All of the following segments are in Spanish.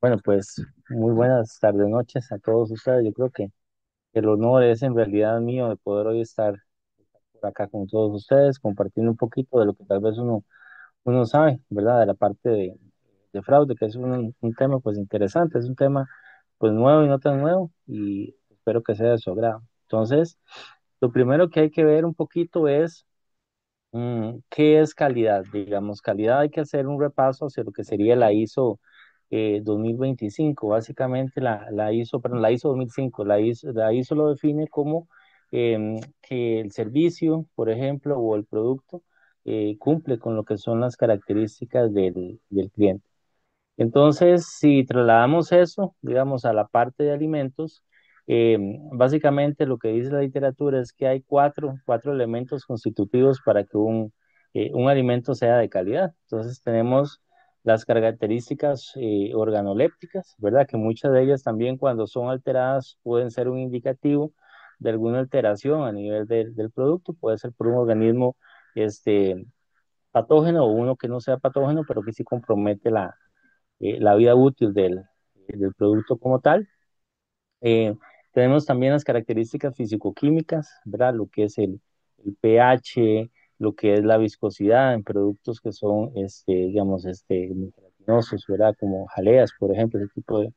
Bueno, pues muy buenas tardes, noches a todos ustedes. Yo creo que el honor es en realidad mío de poder hoy estar por acá con todos ustedes, compartiendo un poquito de lo que tal vez uno sabe, ¿verdad? De la parte de fraude, que es un tema pues interesante, es un tema pues nuevo y no tan nuevo y espero que sea de su agrado. Entonces, lo primero que hay que ver un poquito es ¿qué es calidad? Digamos, calidad hay que hacer un repaso hacia lo que sería la ISO 2025. Básicamente la ISO, perdón, la ISO 2005, la ISO lo define como que el servicio, por ejemplo, o el producto cumple con lo que son las características del cliente. Entonces, si trasladamos eso, digamos, a la parte de alimentos, básicamente lo que dice la literatura es que hay cuatro elementos constitutivos para que un alimento sea de calidad. Entonces, tenemos las características organolépticas, ¿verdad? Que muchas de ellas también cuando son alteradas pueden ser un indicativo de alguna alteración a nivel del producto, puede ser por un organismo este, patógeno o uno que no sea patógeno, pero que sí compromete la vida útil del producto como tal. Eh, Tenemos también las características físico-químicas, ¿verdad? Lo que es el pH, lo que es la viscosidad en productos que son, digamos, muy gelatinosos, ¿verdad? Como jaleas, por ejemplo, ese tipo de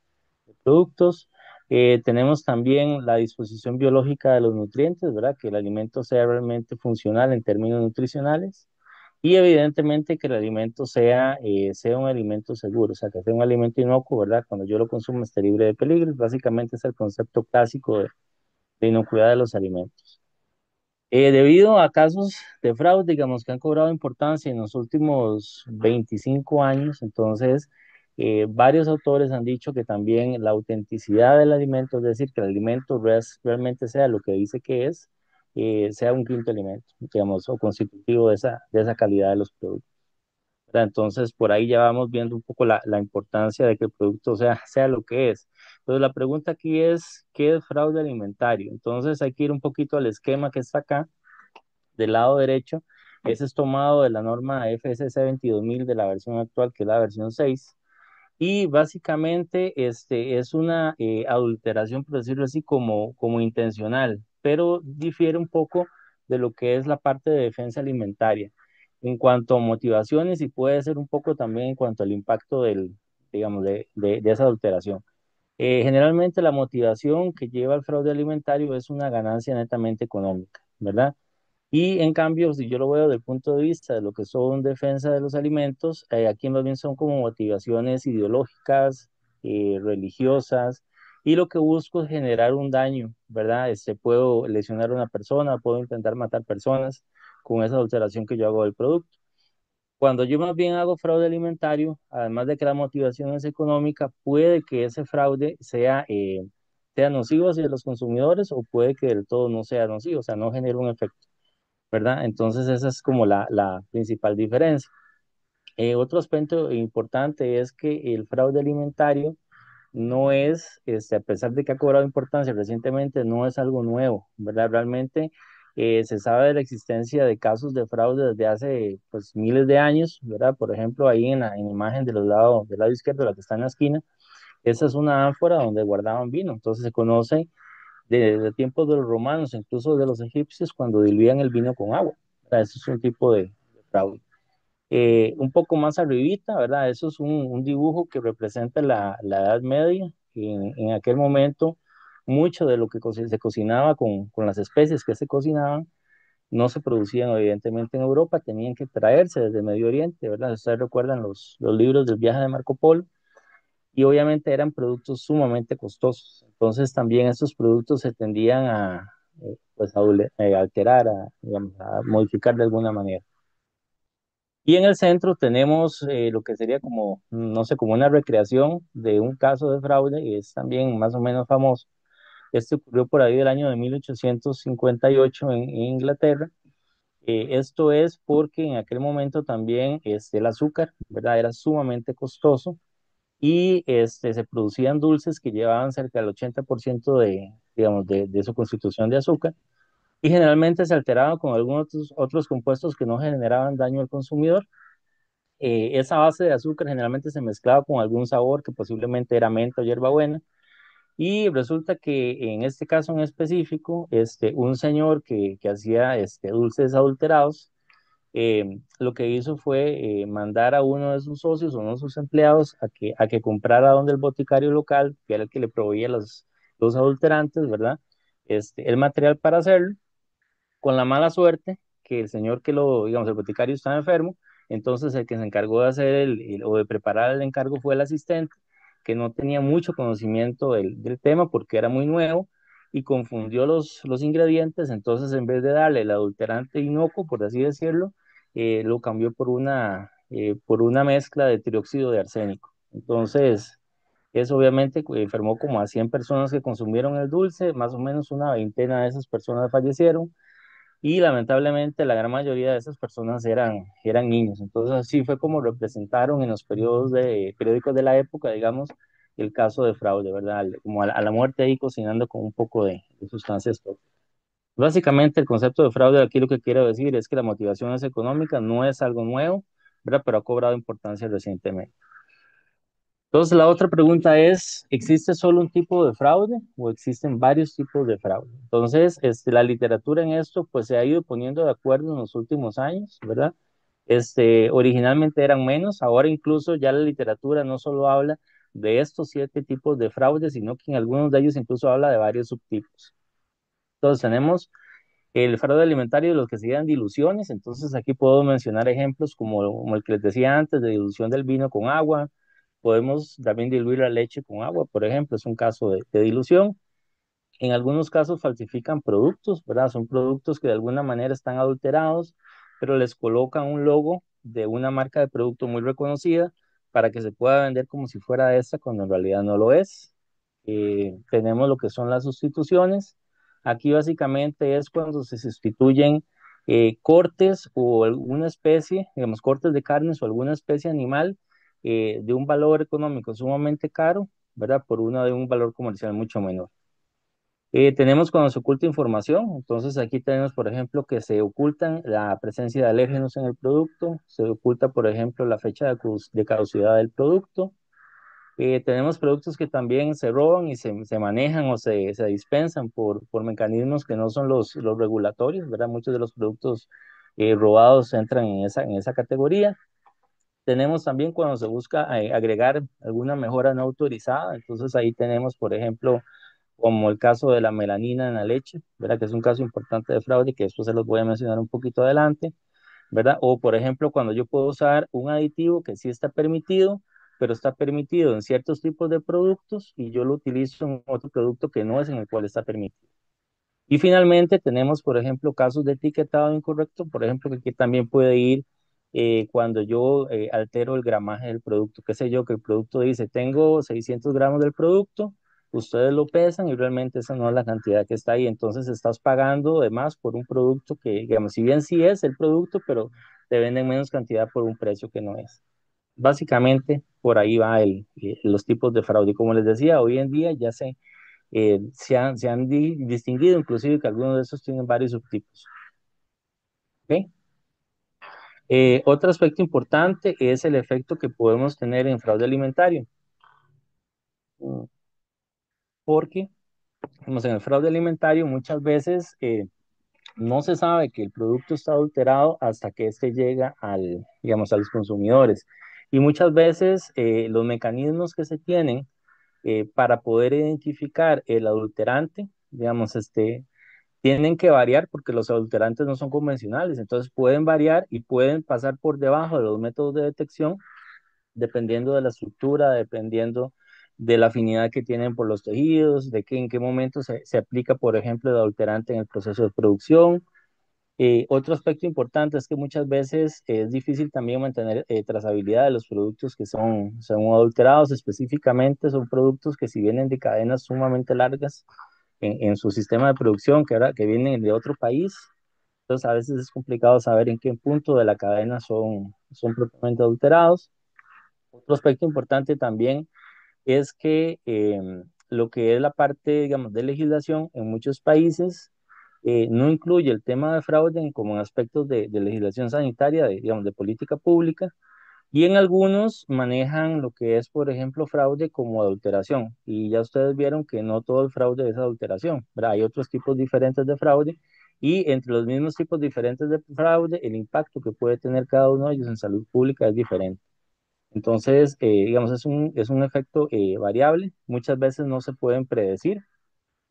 productos. Tenemos también la disposición biológica de los nutrientes, ¿verdad? Que el alimento sea realmente funcional en términos nutricionales. Y evidentemente que el alimento sea un alimento seguro, o sea, que sea un alimento inocuo, ¿verdad? Cuando yo lo consumo esté libre de peligros. Básicamente es el concepto clásico de inocuidad de los alimentos. Debido a casos de fraude, digamos, que han cobrado importancia en los últimos 25 años, entonces varios autores han dicho que también la autenticidad del alimento, es decir, que el alimento realmente sea lo que dice que es, sea un quinto alimento, digamos, o constitutivo de esa calidad de los productos, ¿verdad? Entonces, por ahí ya vamos viendo un poco la importancia de que el producto sea lo que es. Entonces, la pregunta aquí es, ¿qué es fraude alimentario? Entonces, hay que ir un poquito al esquema que está acá del lado derecho. Ese es tomado de la norma FSC 22000 de la versión actual, que es la versión 6. Y básicamente es una adulteración, por decirlo así, como intencional, pero difiere un poco de lo que es la parte de defensa alimentaria. En cuanto a motivaciones y puede ser un poco también en cuanto al impacto digamos, de esa adulteración. Generalmente la motivación que lleva al fraude alimentario es una ganancia netamente económica, ¿verdad? Y en cambio, si yo lo veo desde el punto de vista de lo que son defensa de los alimentos, aquí más bien son como motivaciones ideológicas, religiosas, y lo que busco es generar un daño, ¿verdad? Puedo lesionar a una persona, puedo intentar matar personas con esa alteración que yo hago del producto. Cuando yo más bien hago fraude alimentario, además de que la motivación es económica, puede que ese fraude sea nocivo hacia los consumidores o puede que del todo no sea nocivo, o sea, no genere un efecto, ¿verdad? Entonces esa es como la principal diferencia. Otro aspecto importante es que el fraude alimentario no es, a pesar de que ha cobrado importancia recientemente, no es algo nuevo, ¿verdad? Realmente se sabe de la existencia de casos de fraude desde hace pues miles de años, ¿verdad? Por ejemplo, ahí en la imagen del lado izquierdo, la que está en la esquina, esa es una ánfora donde guardaban vino, entonces se conoce desde tiempos de los romanos, incluso de los egipcios, cuando diluían el vino con agua. ¿Verdad? Eso es un tipo de fraude. Un poco más arribita, ¿verdad? Eso es un dibujo que representa la Edad Media. En aquel momento, mucho de lo que se cocinaba con las especies que se cocinaban no se producían evidentemente en Europa, tenían que traerse desde Medio Oriente, ¿verdad? Ustedes recuerdan los libros del viaje de Marco Polo y obviamente eran productos sumamente costosos. Entonces también estos productos se tendían pues, alterar, digamos, a modificar de alguna manera. Y en el centro tenemos lo que sería como, no sé, como una recreación de un caso de fraude y es también más o menos famoso. Este ocurrió por ahí del año de 1858 en Inglaterra. Esto es porque en aquel momento también el azúcar, ¿verdad? Era sumamente costoso y se producían dulces que llevaban cerca del 80% digamos, de su constitución de azúcar y generalmente se alteraban con algunos otros compuestos que no generaban daño al consumidor Esa base de azúcar generalmente se mezclaba con algún sabor que posiblemente era menta o hierbabuena. Y resulta que en este caso en específico, un señor que hacía dulces adulterados, lo que hizo fue mandar a uno de sus socios o uno de sus empleados a que comprara donde el boticario local, que era el que le proveía los adulterantes, ¿verdad? El material para hacerlo, con la mala suerte que el señor digamos, el boticario estaba enfermo, entonces el que se encargó de hacer o de preparar el encargo fue el asistente, que no tenía mucho conocimiento del tema porque era muy nuevo y confundió los ingredientes, entonces en vez de darle el adulterante inocuo, por así decirlo, lo cambió por una mezcla de trióxido de arsénico. Entonces, eso obviamente enfermó como a 100 personas que consumieron el dulce, más o menos una veintena de esas personas fallecieron y lamentablemente la gran mayoría de esas personas eran niños. Entonces así fue como representaron en los periódicos de la época, digamos, el caso de fraude, ¿verdad? Como a la muerte ahí cocinando con un poco de sustancias tóxicas. Básicamente el concepto de fraude aquí lo que quiero decir es que la motivación es económica, no es algo nuevo, ¿verdad? Pero ha cobrado importancia recientemente. Entonces, la otra pregunta es, ¿existe solo un tipo de fraude o existen varios tipos de fraude? Entonces, la literatura en esto pues se ha ido poniendo de acuerdo en los últimos años, ¿verdad? Originalmente eran menos, ahora incluso ya la literatura no solo habla de estos 7 tipos de fraude, sino que en algunos de ellos incluso habla de varios subtipos. Entonces, tenemos el fraude alimentario, los que se llaman diluciones. Entonces, aquí puedo mencionar ejemplos como el que les decía antes, de dilución del vino con agua. Podemos también diluir la leche con agua, por ejemplo, es un caso de dilución. En algunos casos falsifican productos, ¿verdad? Son productos que de alguna manera están adulterados, pero les colocan un logo de una marca de producto muy reconocida para que se pueda vender como si fuera esta, cuando en realidad no lo es. Tenemos lo que son las sustituciones. Aquí básicamente es cuando se sustituyen cortes o alguna especie, digamos, cortes de carnes o alguna especie animal de un valor económico sumamente caro, ¿verdad? Por una de un valor comercial mucho menor. Tenemos cuando se oculta información, entonces aquí tenemos, por ejemplo, que se ocultan la presencia de alérgenos en el producto, se oculta, por ejemplo, la fecha de caducidad del producto. Tenemos productos que también se roban y se manejan o se dispensan por mecanismos que no son los regulatorios, ¿verdad? Muchos de los productos robados entran en esa categoría. Tenemos también cuando se busca agregar alguna mejora no autorizada, entonces ahí tenemos, por ejemplo, como el caso de la melanina en la leche, ¿verdad? Que es un caso importante de fraude que después se los voy a mencionar un poquito adelante, ¿verdad? O por ejemplo, cuando yo puedo usar un aditivo que sí está permitido, pero está permitido en ciertos tipos de productos y yo lo utilizo en otro producto que no es en el cual está permitido. Y finalmente tenemos, por ejemplo, casos de etiquetado incorrecto, por ejemplo, que aquí también puede ir cuando yo altero el gramaje del producto, qué sé yo, que el producto dice, tengo 600 gramos del producto, ustedes lo pesan y realmente esa no es la cantidad que está ahí, entonces estás pagando de más por un producto que, digamos, si bien sí es el producto, pero te venden menos cantidad por un precio que no es. Básicamente, por ahí va los tipos de fraude. Y como les decía, hoy en día ya se han distinguido, inclusive que algunos de esos tienen varios subtipos. ¿Ok? Otro aspecto importante es el efecto que podemos tener en fraude alimentario, mm, porque digamos, en el fraude alimentario muchas veces no se sabe que el producto está adulterado hasta que éste llega digamos, a los consumidores. Y muchas veces los mecanismos que se tienen para poder identificar el adulterante, digamos, tienen que variar porque los adulterantes no son convencionales, entonces pueden variar y pueden pasar por debajo de los métodos de detección dependiendo de la estructura, dependiendo de la afinidad que tienen por los tejidos, en qué momento se aplica, por ejemplo, el adulterante en el proceso de producción. Otro aspecto importante es que muchas veces es difícil también mantener trazabilidad de los productos que son adulterados, específicamente son productos que si vienen de cadenas sumamente largas en su sistema de producción, que vienen de otro país, entonces a veces es complicado saber en qué punto de la cadena son propiamente adulterados. Otro aspecto importante también es que lo que es la parte, digamos, de legislación en muchos países no incluye el tema de fraude como en aspectos de legislación sanitaria, digamos, de política pública, Y en algunos manejan lo que es, por ejemplo, fraude como adulteración. Y ya ustedes vieron que no todo el fraude es adulteración, ¿verdad? Hay otros tipos diferentes de fraude y entre los mismos tipos diferentes de fraude, el impacto que puede tener cada uno de ellos en salud pública es diferente. Entonces, digamos, es un efecto variable. Muchas veces no se pueden predecir,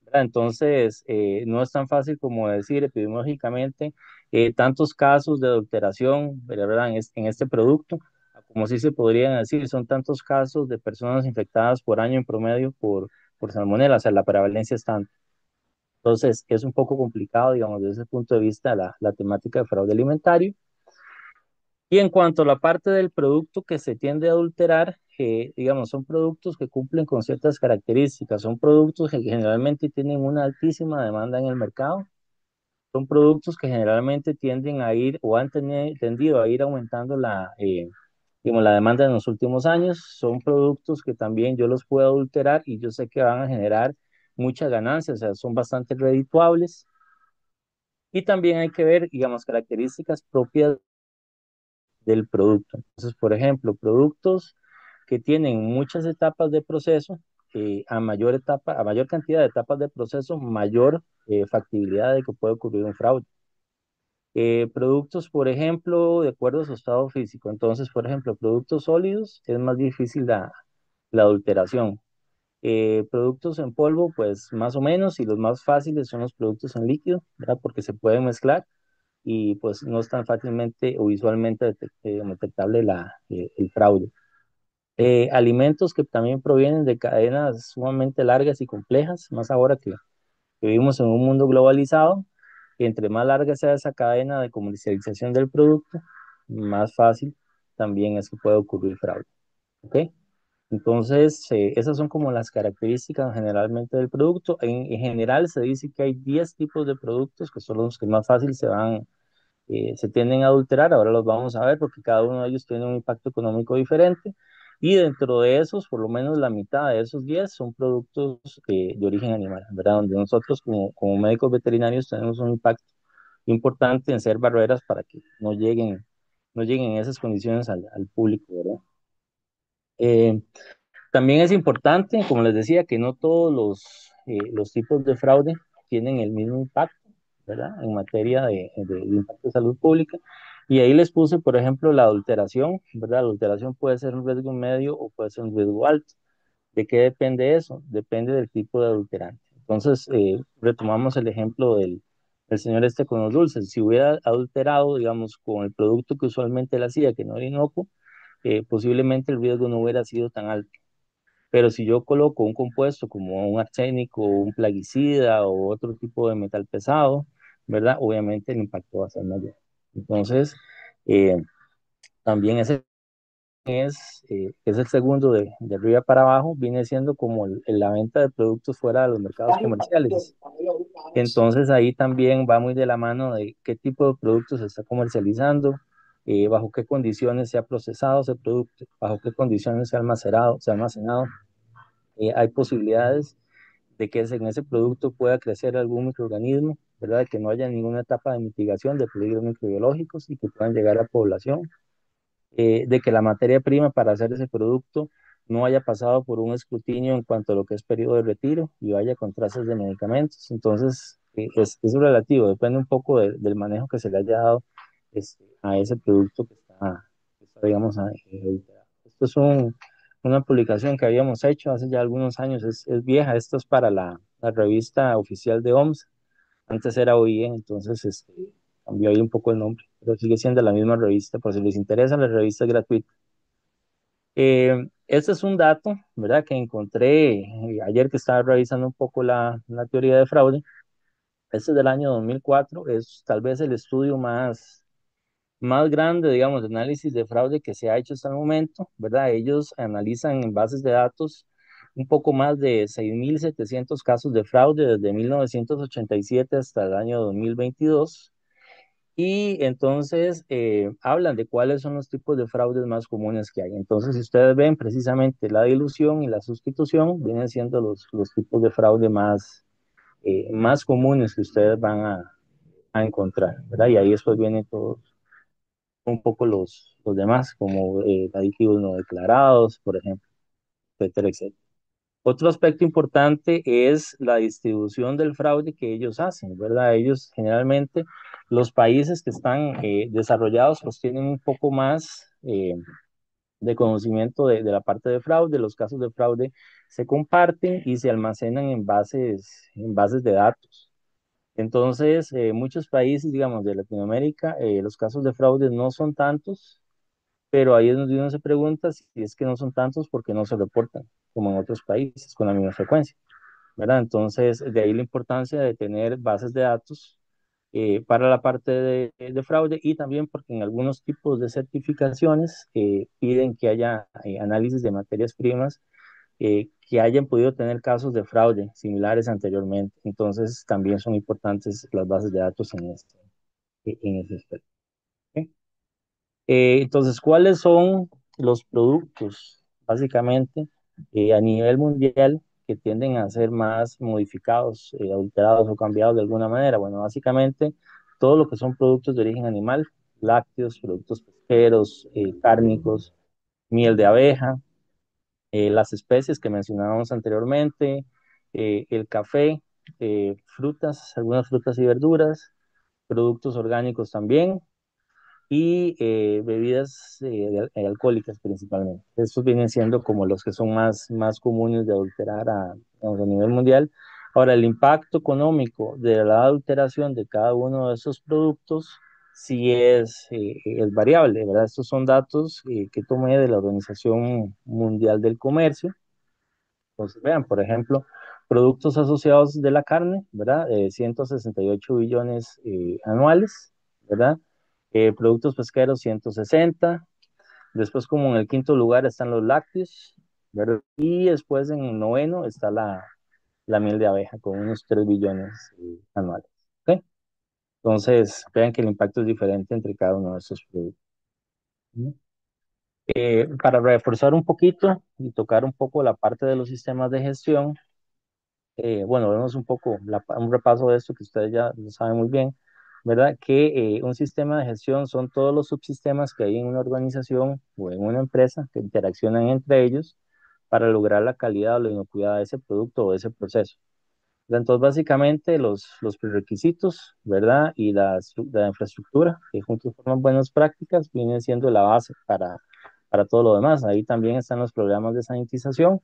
¿verdad? Entonces, no es tan fácil como decir epidemiológicamente tantos casos de adulteración, ¿verdad? En este producto, como sí se podrían decir, son tantos casos de personas infectadas por año en promedio por salmonela, o sea, la prevalencia es tanta. Entonces, es un poco complicado, digamos, desde ese punto de vista, la temática de fraude alimentario. Y en cuanto a la parte del producto que se tiende a adulterar, digamos, son productos que cumplen con ciertas características, son productos que generalmente tienen una altísima demanda en el mercado, son productos que generalmente tienden a ir o han tendido a ir aumentando digamos, la demanda en los últimos años, son productos que también yo los puedo adulterar y yo sé que van a generar muchas ganancias, o sea, son bastante redituables. Y también hay que ver, digamos, características propias del producto. Entonces, por ejemplo, productos que tienen muchas etapas de proceso, a mayor cantidad de etapas de proceso, mayor factibilidad de que pueda ocurrir un fraude. Productos, por ejemplo, de acuerdo a su estado físico. Entonces, por ejemplo, productos sólidos es más difícil la adulteración. Productos en polvo, pues más o menos, y los más fáciles son los productos en líquido, ¿verdad? Porque se pueden mezclar y pues no es tan fácilmente o visualmente detectable el fraude. Alimentos que también provienen de cadenas sumamente largas y complejas, más ahora que vivimos en un mundo globalizado, y entre más larga sea esa cadena de comercialización del producto, más fácil también es que puede ocurrir fraude. ¿Ok? Entonces, esas son como las características generalmente del producto. En general se dice que hay 10 tipos de productos que son los que más fácil se tienden a adulterar, ahora los vamos a ver porque cada uno de ellos tiene un impacto económico diferente y dentro de esos, por lo menos la mitad de esos 10 son productos de origen animal, ¿verdad? Donde nosotros como médicos veterinarios tenemos un impacto importante en ser barreras para que no lleguen esas condiciones al público, ¿verdad? Eh, También es importante, como les decía, que no todos los tipos de fraude tienen el mismo impacto, ¿verdad? En materia de impacto de salud pública. Y ahí les puse, por ejemplo, la adulteración, ¿verdad? La adulteración puede ser un riesgo medio o puede ser un riesgo alto. ¿De qué depende eso? Depende del tipo de adulterante. Entonces, retomamos el ejemplo del señor este con los dulces. Si hubiera adulterado, digamos, con el producto que usualmente él hacía, que no era inocuo, posiblemente el riesgo no hubiera sido tan alto. Pero si yo coloco un compuesto como un arsénico, un plaguicida o otro tipo de metal pesado, ¿verdad? Obviamente el impacto va a ser mayor. Entonces, eh, también ese es el segundo de arriba para abajo, viene siendo como la venta de productos fuera de los mercados comerciales. Entonces ahí también va muy de la mano de qué tipo de productos se está comercializando, bajo qué condiciones se ha procesado ese producto, bajo qué condiciones se ha almacenado. Hay posibilidades de que en ese producto pueda crecer algún microorganismo, ¿verdad? Que no haya ninguna etapa de mitigación de peligros microbiológicos y que puedan llegar a población, de que la materia prima para hacer ese producto no haya pasado por un escrutinio en cuanto a lo que es periodo de retiro y vaya con trazas de medicamentos. Entonces, es relativo, depende un poco del manejo que se le haya dado a ese producto digamos, esto es una publicación que habíamos hecho hace ya algunos años, es vieja, esto es para la revista oficial de OMS, antes era OIE, entonces cambió ahí un poco el nombre, pero sigue siendo la misma revista, por si les interesa, la revista es gratuita. Este es un dato, ¿verdad? Que encontré ayer que estaba revisando un poco la teoría de fraude. Este es del año 2004, es tal vez el estudio más grande, digamos, de análisis de fraude que se ha hecho hasta el momento, ¿verdad? Ellos analizan en bases de datos un poco más de 6.700 casos de fraude desde 1987 hasta el año 2022. Y entonces hablan de cuáles son los tipos de fraudes más comunes que hay. Entonces, si ustedes ven precisamente la dilución y la sustitución, vienen siendo los tipos de fraude más comunes que ustedes van a encontrar, ¿verdad? Y ahí después vienen todos un poco los demás, como aditivos no declarados, por ejemplo, etcétera, etcétera. Otro aspecto importante es la distribución del fraude que ellos hacen, ¿verdad? Ellos generalmente, los países que están desarrollados, pues tienen un poco más de conocimiento de la parte de fraude. Los casos de fraude se comparten y se almacenan en bases de datos. Entonces, muchos países, digamos, de Latinoamérica, los casos de fraude no son tantos, pero ahí es donde uno se pregunta si es que no son tantos porque no se reportan, como en otros países, con la misma frecuencia, ¿verdad? Entonces, de ahí la importancia de tener bases de datos para la parte de fraude y también porque en algunos tipos de certificaciones piden que haya análisis de materias primas que hayan podido tener casos de fraude similares anteriormente. Entonces, también son importantes las bases de datos en ese aspecto. ¿Ok? Entonces, ¿cuáles son los productos, básicamente, a nivel mundial que tienden a ser más modificados, adulterados o cambiados de alguna manera? Bueno, básicamente, todo lo que son productos de origen animal, lácteos, productos pesqueros, cárnicos, miel de abeja, las especies que mencionábamos anteriormente, el café, frutas, algunas frutas y verduras, productos orgánicos también y bebidas alcohólicas principalmente. Estos vienen siendo como los que son más comunes de adulterar digamos, a nivel mundial. Ahora, el impacto económico de la adulteración de cada uno de esos productos sí es variable, ¿verdad? Estos son datos que tomé de la Organización Mundial del Comercio. Entonces, vean, por ejemplo, productos asociados de la carne, ¿verdad? 168 billones anuales, ¿verdad? Productos pesqueros 160. Después, como en el quinto lugar están los lácteos, ¿verdad? Y después en el noveno está la miel de abeja con unos 3 billones anuales. ¿Ok? Entonces, vean que el impacto es diferente entre cada uno de estos productos. ¿Mm? Para reforzar un poquito y tocar un poco la parte de los sistemas de gestión, bueno, vemos un poco un repaso de esto que ustedes ya lo saben muy bien, ¿verdad? Que un sistema de gestión son todos los subsistemas que hay en una organización o en una empresa que interaccionan entre ellos para lograr la calidad o la inocuidad de ese producto o de ese proceso. Entonces, básicamente los prerequisitos, ¿verdad? Y la infraestructura, que juntos forman buenas prácticas, vienen siendo la base para todo lo demás. Ahí también están los programas de sanitización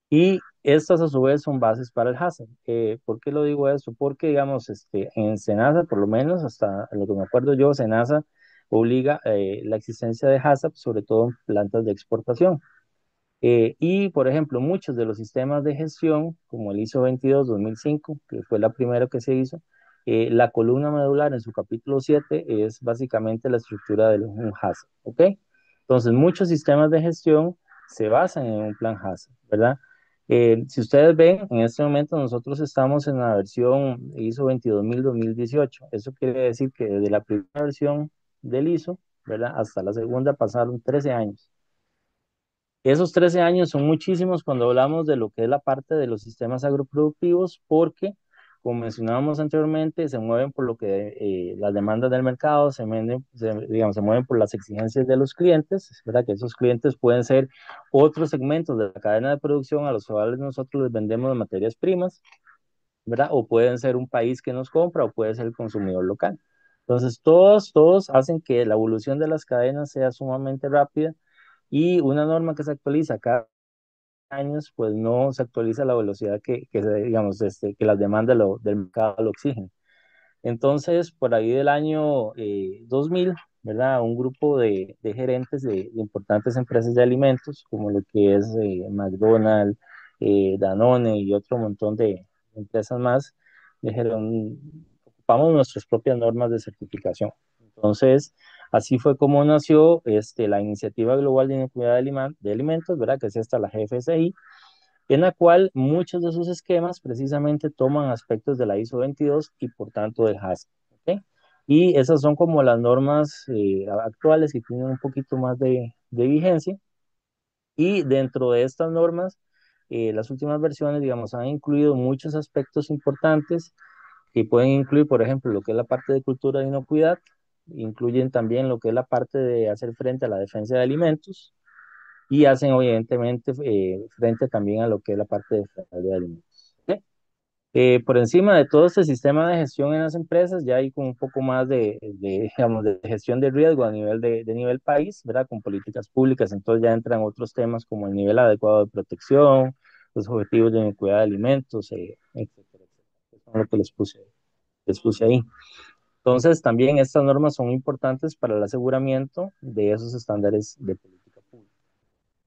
y estas a su vez son bases para el HACCP. ¿Por qué lo digo eso? Porque, digamos, en SENASA, por lo menos hasta lo que me acuerdo yo, SENASA obliga la existencia de HACCP, sobre todo en plantas de exportación. Y, por ejemplo, muchos de los sistemas de gestión, como el ISO 22-2005, que fue la primera que se hizo, la columna medular en su capítulo 7 es básicamente la estructura de un HACCP, ¿ok? Entonces, muchos sistemas de gestión se basan en un plan HACCP, ¿verdad? Si ustedes ven, en este momento nosotros estamos en la versión ISO 22000-2018. Eso quiere decir que desde la primera versión del ISO, ¿verdad? Hasta la segunda pasaron 13 años. Esos 13 años son muchísimos cuando hablamos de lo que es la parte de los sistemas agroproductivos, porque, como mencionábamos anteriormente, se mueven por lo que las demandas del mercado, digamos, se mueven por las exigencias de los clientes, es verdad que esos clientes pueden ser otros segmentos de la cadena de producción a los cuales nosotros les vendemos materias primas, ¿verdad? O pueden ser un país que nos compra o puede ser el consumidor local. Entonces, todos hacen que la evolución de las cadenas sea sumamente rápida y una norma que se actualiza cada años, pues no se actualiza a la velocidad digamos, que las demandas del mercado lo exigen. Entonces, por ahí del año 2000, ¿verdad? Un grupo de gerentes de importantes empresas de alimentos, como lo que es McDonald's, Danone y otro montón de empresas más, dijeron, ocupamos nuestras propias normas de certificación. Entonces, así fue como nació la Iniciativa Global de Inocuidad de Alimentos, ¿verdad? Que es esta la GFSI, en la cual muchos de sus esquemas precisamente toman aspectos de la ISO 22 y por tanto del HACCP. ¿Ok? Y esas son como las normas actuales que tienen un poquito más de vigencia. Y dentro de estas normas, las últimas versiones, digamos, han incluido muchos aspectos importantes que pueden incluir, por ejemplo, lo que es la parte de cultura de inocuidad, incluyen también lo que es la parte de hacer frente a la defensa de alimentos y hacen evidentemente frente también a lo que es la parte de fraude de alimentos. ¿Ok? Por encima de todo este sistema de gestión en las empresas, ya hay con un poco más digamos, de gestión de riesgo a nivel de nivel país, ¿verdad? Con políticas públicas, entonces ya entran otros temas como el nivel adecuado de protección, los objetivos de inocuidad de alimentos, etcétera, etcétera. Eso es lo que les puse ahí. Entonces, también estas normas son importantes para el aseguramiento de esos estándares de política pública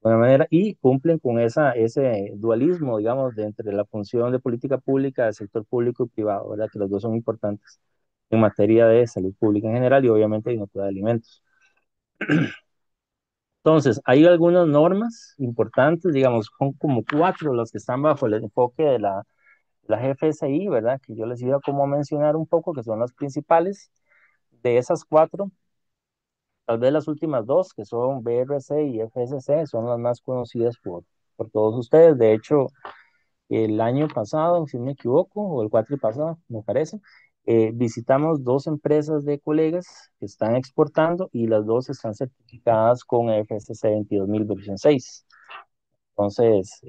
de alguna manera y cumplen con ese dualismo, digamos, de entre la función de política pública del sector público y privado, ¿verdad? Que los dos son importantes en materia de salud pública en general y obviamente de inocuidad de alimentos. Entonces, hay algunas normas importantes, digamos, son como cuatro las que están bajo el enfoque de la GFSI, ¿verdad? Que yo les iba como a mencionar un poco, que son las principales. De esas cuatro, tal vez las últimas dos, que son BRC y FSC, son las más conocidas por todos ustedes. De hecho, el año pasado, si no me equivoco, o el cuatri pasado, me parece, visitamos dos empresas de colegas que están exportando y las dos están certificadas con FSC 22000 versión 6. Entonces,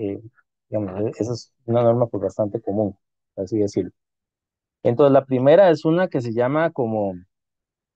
digamos, esa es una norma pues, bastante común, por así decirlo. Entonces, la primera es una que se llama como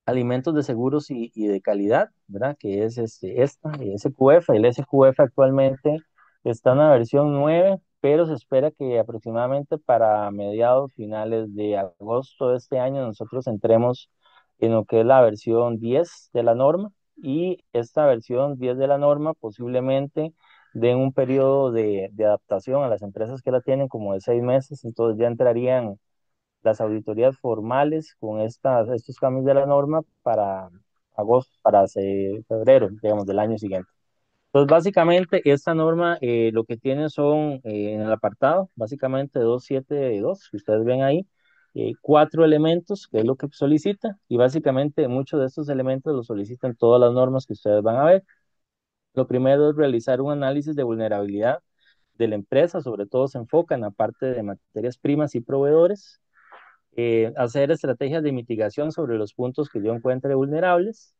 alimentos de seguros y de calidad, ¿verdad? Que es esta, el SQF. El SQF actualmente está en la versión 9, pero se espera que aproximadamente para mediados finales de agosto de este año nosotros entremos en lo que es la versión 10 de la norma y esta versión 10 de la norma posiblemente den un periodo de adaptación a las empresas que la tienen como de 6 meses, entonces ya entrarían las auditorías formales con estos cambios de la norma para agosto, febrero, digamos, del año siguiente. Entonces, básicamente, esta norma lo que tiene son, en el apartado, básicamente 272 que ustedes ven ahí, cuatro elementos, que es lo que solicita, y básicamente muchos de estos elementos los solicitan todas las normas que ustedes van a ver. Lo primero es realizar un análisis de vulnerabilidad de la empresa, sobre todo se enfoca en la parte de materias primas y proveedores, hacer estrategias de mitigación sobre los puntos que yo encuentre vulnerables,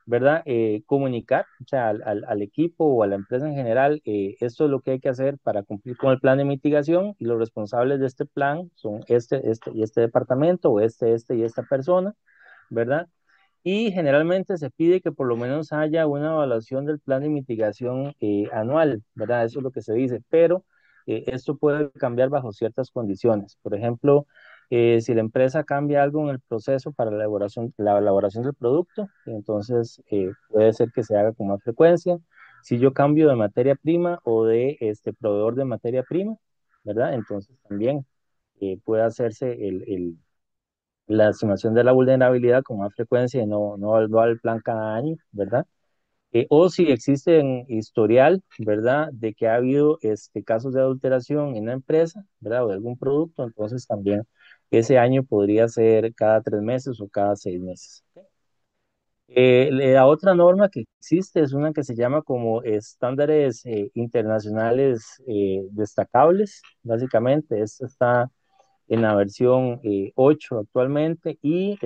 ¿verdad? Comunicar, o sea, al equipo o a la empresa en general, esto es lo que hay que hacer para cumplir con el plan de mitigación y los responsables de este plan son este y este departamento o este y esta persona, ¿verdad? Y generalmente se pide que por lo menos haya una evaluación del plan de mitigación anual, ¿verdad? Eso es lo que se dice, pero esto puede cambiar bajo ciertas condiciones. Por ejemplo, si la empresa cambia algo en el proceso para la elaboración del producto, entonces puede ser que se haga con más frecuencia. Si yo cambio de materia prima o de este proveedor de materia prima, ¿verdad? Entonces también puede hacerse la estimación de la vulnerabilidad con más frecuencia y no evaluar el plan cada año, ¿verdad? O si existe un historial, ¿verdad? De que ha habido casos de adulteración en la empresa, ¿verdad? O de algún producto, entonces también ese año podría ser cada 3 meses o cada 6 meses. La otra norma que existe es una que se llama como estándares internacionales destacables, básicamente. Esta está en la versión 8 actualmente y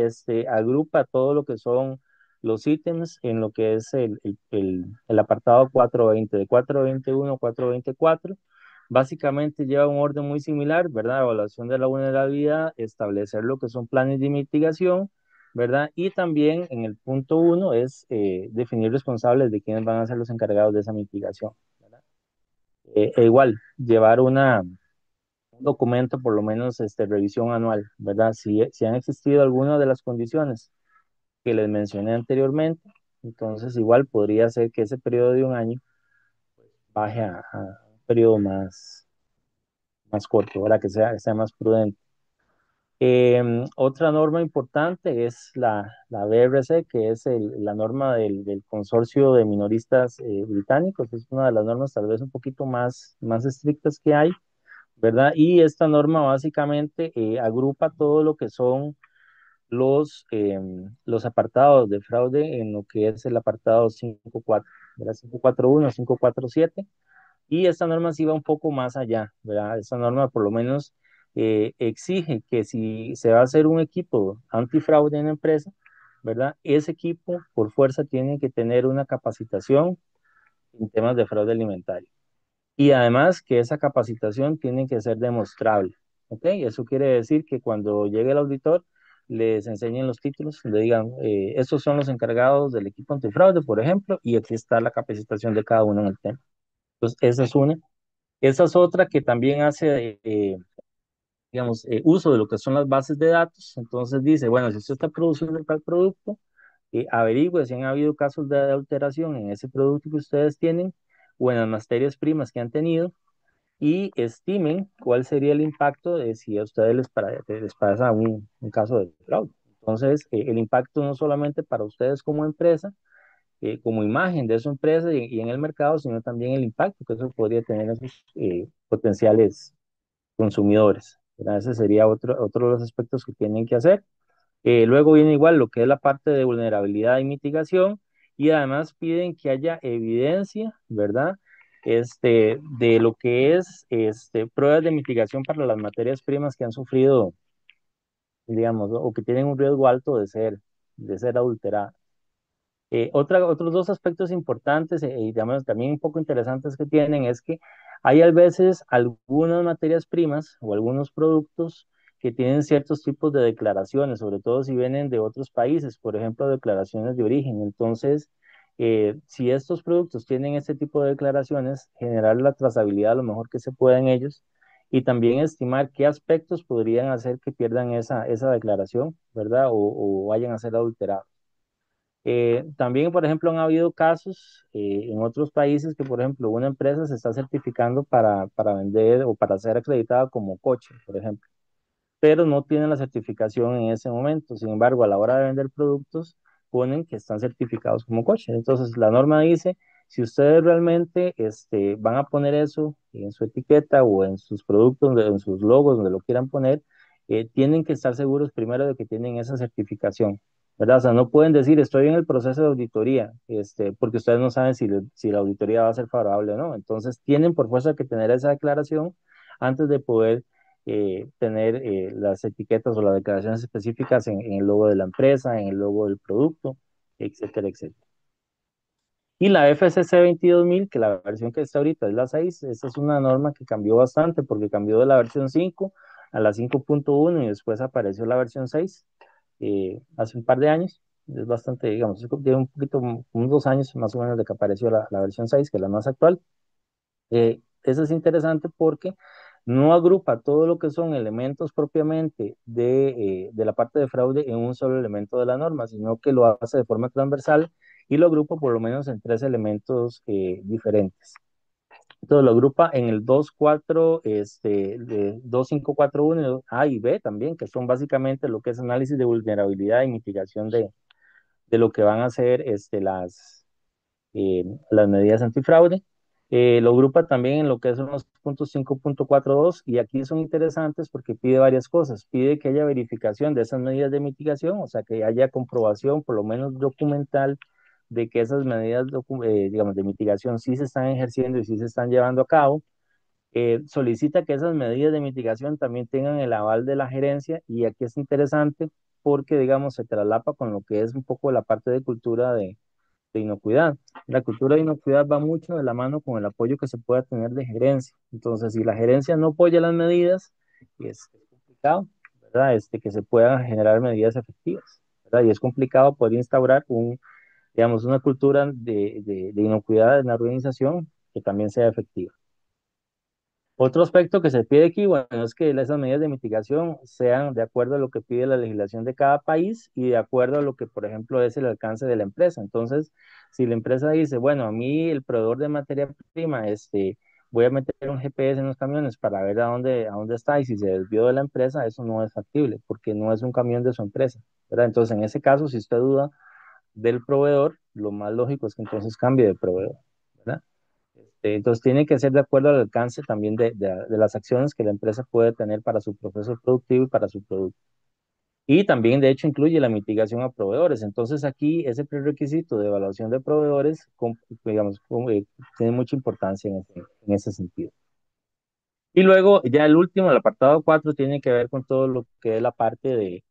agrupa todo lo que son los ítems en lo que es el apartado 420, de 421 a 424. Básicamente lleva un orden muy similar, ¿verdad? Evaluación de la vulnerabilidad, establecer lo que son planes de mitigación, ¿verdad? Y también en el punto 1 es definir responsables de quiénes van a ser los encargados de esa mitigación, ¿verdad? Igual, llevar un documento, por lo menos revisión anual, ¿verdad? Si han existido algunas de las condiciones que les mencioné anteriormente, entonces igual podría ser que ese periodo de un año baje a un periodo más corto, ¿verdad? Que sea más prudente. Otra norma importante es la BRC, que es la norma del Consorcio de Minoristas Británicos. Es una de las normas tal vez un poquito más estrictas que hay, ¿verdad? Y esta norma básicamente agrupa todo lo que son los apartados de fraude en lo que es el apartado 5.4, ¿verdad? 5.4.1, 5.4.7, y esta norma sí va un poco más allá, ¿verdad? Esta norma por lo menos exige que si se va a hacer un equipo antifraude en la empresa, ¿verdad? Ese equipo por fuerza tiene que tener una capacitación en temas de fraude alimentario. Y además que esa capacitación tiene que ser demostrable, ¿ok? Eso quiere decir que cuando llegue el auditor, les enseñen los títulos, le digan, estos son los encargados del equipo antifraude, por ejemplo, y aquí está la capacitación de cada uno en el tema. Entonces, esa es una. Esa es otra que también hace, digamos, uso de lo que son las bases de datos. Entonces dice, bueno, si usted está produciendo tal producto, averigüe si han habido casos de adulteración en ese producto que ustedes tienen o en las materias primas que han tenido y estimen cuál sería el impacto de si a ustedes les pasa un caso de fraude. Entonces, el impacto no solamente para ustedes como empresa, como imagen de su empresa y en el mercado, sino también el impacto que eso podría tener en sus potenciales consumidores, ¿verdad? Ese sería otro de los aspectos que tienen que hacer. Luego viene igual lo que es la parte de vulnerabilidad y mitigación y además piden que haya evidencia, ¿verdad? De lo que es pruebas de mitigación para las materias primas que han sufrido, digamos, ¿no? O que tienen un riesgo alto de ser adulteradas. Otros dos aspectos importantes y digamos, también un poco interesantes que tienen es que hay a veces algunas materias primas o algunos productos que tienen ciertos tipos de declaraciones, sobre todo si vienen de otros países, por ejemplo, declaraciones de origen. Entonces, si estos productos tienen este tipo de declaraciones, generar la trazabilidad lo mejor que se pueda en ellos y también estimar qué aspectos podrían hacer que pierdan esa declaración, ¿verdad? O vayan a ser adulterados. También, por ejemplo, han habido casos en otros países que, por ejemplo, una empresa se está certificando para vender o para ser acreditada como coche, por ejemplo, pero no tienen la certificación en ese momento. Sin embargo, a la hora de vender productos, ponen que están certificados como coche. Entonces, la norma dice, si ustedes realmente van a poner eso en su etiqueta o en sus productos, en sus logos, donde lo quieran poner, tienen que estar seguros primero de que tienen esa certificación, ¿verdad? O sea, no pueden decir, estoy en el proceso de auditoría, porque ustedes no saben si la auditoría va a ser favorable o no. Entonces, tienen por fuerza que tener esa declaración antes de poder tener las etiquetas o las declaraciones específicas en el logo de la empresa, en el logo del producto, etcétera, etcétera. Y la FCC 22000, que la versión que está ahorita es la 6, esa es una norma que cambió bastante porque cambió de la versión 5 a la 5.1 y después apareció la versión 6 hace un par de años. Es bastante, digamos, tiene un poquito, unos 2 años más o menos de que apareció la versión 6, que es la más actual. Eso es interesante porque no agrupa todo lo que son elementos propiamente de la parte de fraude en un solo elemento de la norma, sino que lo hace de forma transversal y lo agrupa por lo menos en tres elementos diferentes. Entonces lo agrupa en el 2.4, 2.5.4.1, A y B también, que son básicamente lo que es análisis de vulnerabilidad y mitigación de lo que van a ser las medidas antifraude. Lo agrupa también en lo que son los puntos 5.42 y aquí son interesantes porque pide varias cosas. Pide que haya verificación de esas medidas de mitigación, o sea, que haya comprobación, por lo menos documental, de que esas medidas, digamos, de mitigación sí se están ejerciendo y sí se están llevando a cabo. Solicita que esas medidas de mitigación también tengan el aval de la gerencia y aquí es interesante porque, digamos, se traslapa con lo que es un poco la parte de cultura de inocuidad. La cultura de inocuidad va mucho de la mano con el apoyo que se pueda tener de gerencia. Entonces, si la gerencia no apoya las medidas, es complicado, ¿verdad? Que se puedan generar medidas efectivas, ¿verdad? Y es complicado poder instaurar digamos, una cultura de inocuidad en la organización que también sea efectiva. Otro aspecto que se pide aquí, bueno, es que esas medidas de mitigación sean de acuerdo a lo que pide la legislación de cada país y de acuerdo a lo que, por ejemplo, es el alcance de la empresa. Entonces, si la empresa dice, bueno, a mí el proveedor de materia prima, voy a meter un GPS en los camiones para ver a dónde está y si se desvió de la empresa, eso no es factible porque no es un camión de su empresa, ¿verdad? Entonces, en ese caso, si usted duda del proveedor, lo más lógico es que entonces cambie de proveedor, ¿verdad? Entonces tiene que ser de acuerdo al alcance también de las acciones que la empresa puede tener para su proceso productivo y para su producto. Y también, de hecho, incluye la mitigación a proveedores. Entonces aquí ese prerequisito de evaluación de proveedores, digamos, tiene mucha importancia en ese sentido. Y luego ya el último, el apartado 4 tiene que ver con todo lo que es la parte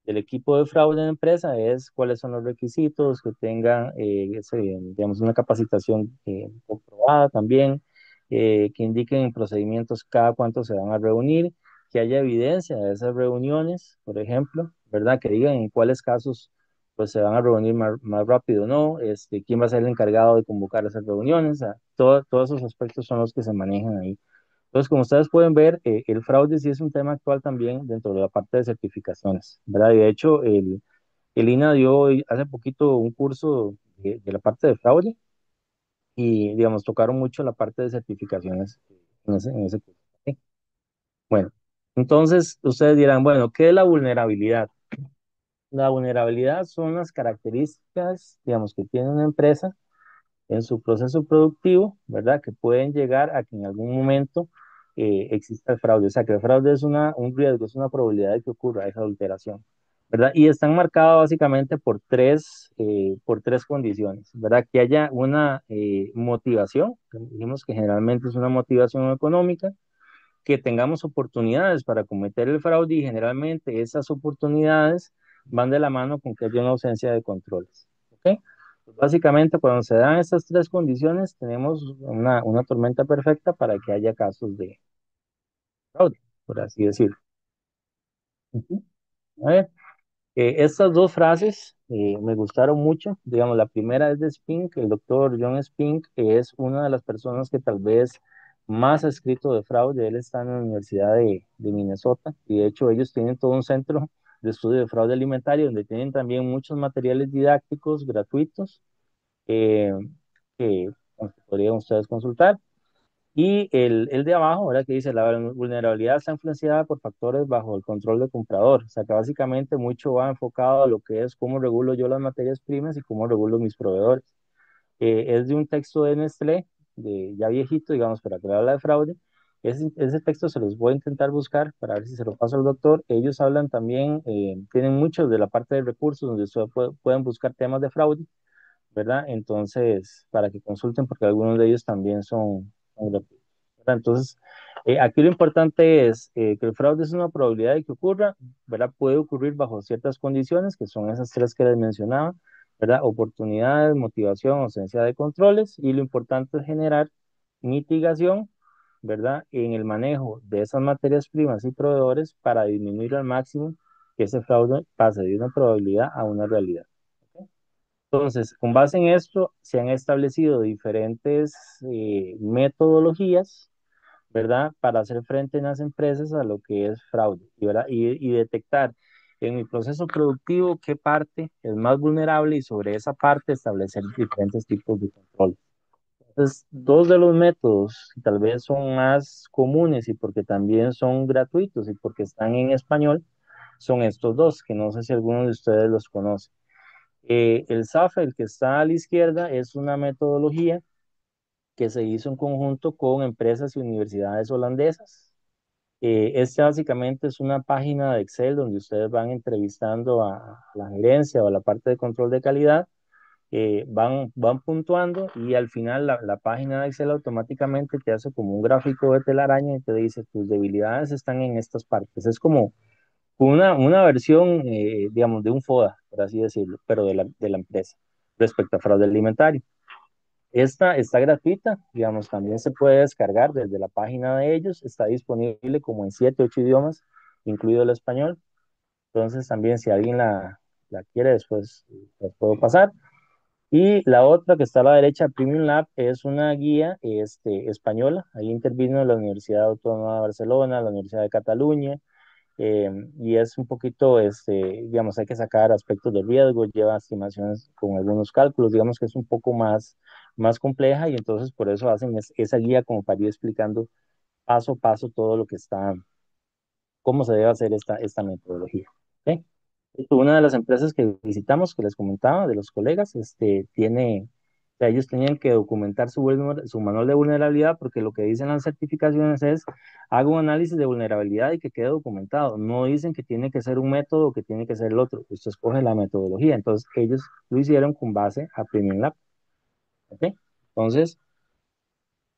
del equipo de fraude en la empresa es cuáles son los requisitos, que tengan, digamos, una capacitación comprobada también, que indiquen procedimientos cada cuánto se van a reunir, que haya evidencia de esas reuniones, por ejemplo, ¿verdad? Que digan en cuáles casos pues se van a reunir más rápido, ¿no? Quién va a ser el encargado de convocar esas reuniones, o sea, todos esos aspectos son los que se manejan ahí. Entonces, como ustedes pueden ver, el fraude sí es un tema actual también dentro de la parte de certificaciones, ¿verdad? Y de hecho, el INA dio hace poquito un curso de la parte de fraude y, digamos, tocaron mucho la parte de certificaciones en ese curso. ¿Ok? Bueno, entonces ustedes dirán, bueno, ¿qué es la vulnerabilidad? La vulnerabilidad son las características, digamos, que tiene una empresa en su proceso productivo, ¿verdad? Que pueden llegar a que en algún momento exista el fraude. O sea, que el fraude es un riesgo, es una probabilidad de que ocurra esa adulteración, ¿verdad? Y están marcados básicamente por tres condiciones, ¿verdad? Que haya una motivación, dijimos que generalmente es una motivación económica, que tengamos oportunidades para cometer el fraude y generalmente esas oportunidades van de la mano con que haya una ausencia de controles. ¿Ok? Pues básicamente, cuando se dan estas tres condiciones, tenemos una tormenta perfecta para que haya casos de fraude, por así decirlo. Ujú. A ver, estas dos frases me gustaron mucho. Digamos, la primera es de Spink, el doctor John Spink, que es una de las personas que tal vez más ha escrito de fraude. Él está en la Universidad de Minnesota y de hecho ellos tienen todo un centro de estudio de fraude alimentario donde tienen también muchos materiales didácticos gratuitos eh, que pues, podrían ustedes consultar. Y el de abajo, ¿verdad? Que dice, la vulnerabilidad está influenciada por factores bajo el control del comprador. O sea, que básicamente mucho va enfocado a lo que es cómo regulo yo las materias primas y cómo regulo mis proveedores. Es de un texto de Nestlé, ya viejito, digamos, para que habla de fraude. Ese texto se los voy a intentar buscar para ver si se lo paso al doctor. Ellos hablan también, tienen muchos de la parte de recursos donde ustedes pueden buscar temas de fraude, ¿verdad? Entonces, para que consulten, porque algunos de ellos también son gratuitos, ¿verdad? Entonces, aquí lo importante es que el fraude es una probabilidad de que ocurra, ¿verdad? Puede ocurrir bajo ciertas condiciones, que son esas tres que les mencionaba, ¿verdad? Oportunidades, motivación, ausencia de controles, y lo importante es generar mitigación, ¿verdad? En el manejo de esas materias primas y proveedores para disminuir al máximo que ese fraude pase de una probabilidad a una realidad. ¿Ok? Entonces, con base en esto, se han establecido diferentes metodologías, ¿verdad? Para hacer frente en las empresas a lo que es fraude, ¿verdad? Y detectar en mi proceso productivo qué parte es más vulnerable y sobre esa parte establecer diferentes tipos de control. Entonces, dos de los métodos que tal vez son más comunes y porque también son gratuitos y porque están en español, son estos dos, que no sé si alguno de ustedes los conoce. El SAFE, el que está a la izquierda, es una metodología que se hizo en conjunto con empresas y universidades holandesas. Este básicamente es una página de Excel donde ustedes van entrevistando a la gerencia o a la parte de control de calidad, van puntuando y al final la página de Excel automáticamente te hace como un gráfico de telaraña y te dice tus debilidades están en estas partes. Es como una versión, digamos, de un FODA, por así decirlo, pero de la empresa respecto a fraude alimentario. Esta está gratuita, digamos, también se puede descargar desde la página de ellos, está disponible como en 7, 8 idiomas, incluido el español. Entonces, también si alguien la quiere, después las puedo pasar. Y la otra que está a la derecha, Premium Lab, es una guía española. Ahí intervino la Universidad Autónoma de Barcelona, la Universidad de Cataluña, y es un poquito, digamos, hay que sacar aspectos de riesgo, lleva estimaciones con algunos cálculos, digamos que es un poco más compleja y entonces por eso hacen esa guía como para ir explicando paso a paso todo lo que está, cómo se debe hacer esta metodología. ¿Ok? Una de las empresas que visitamos, que les comentaba, de los colegas, o sea, ellos tenían que documentar su manual de vulnerabilidad porque lo que dicen las certificaciones es, hago un análisis de vulnerabilidad y que quede documentado. No dicen que tiene que ser un método o que tiene que ser el otro. Usted escoge la metodología. Entonces, ellos lo hicieron con base a Premium Lab. ¿Ok? Entonces,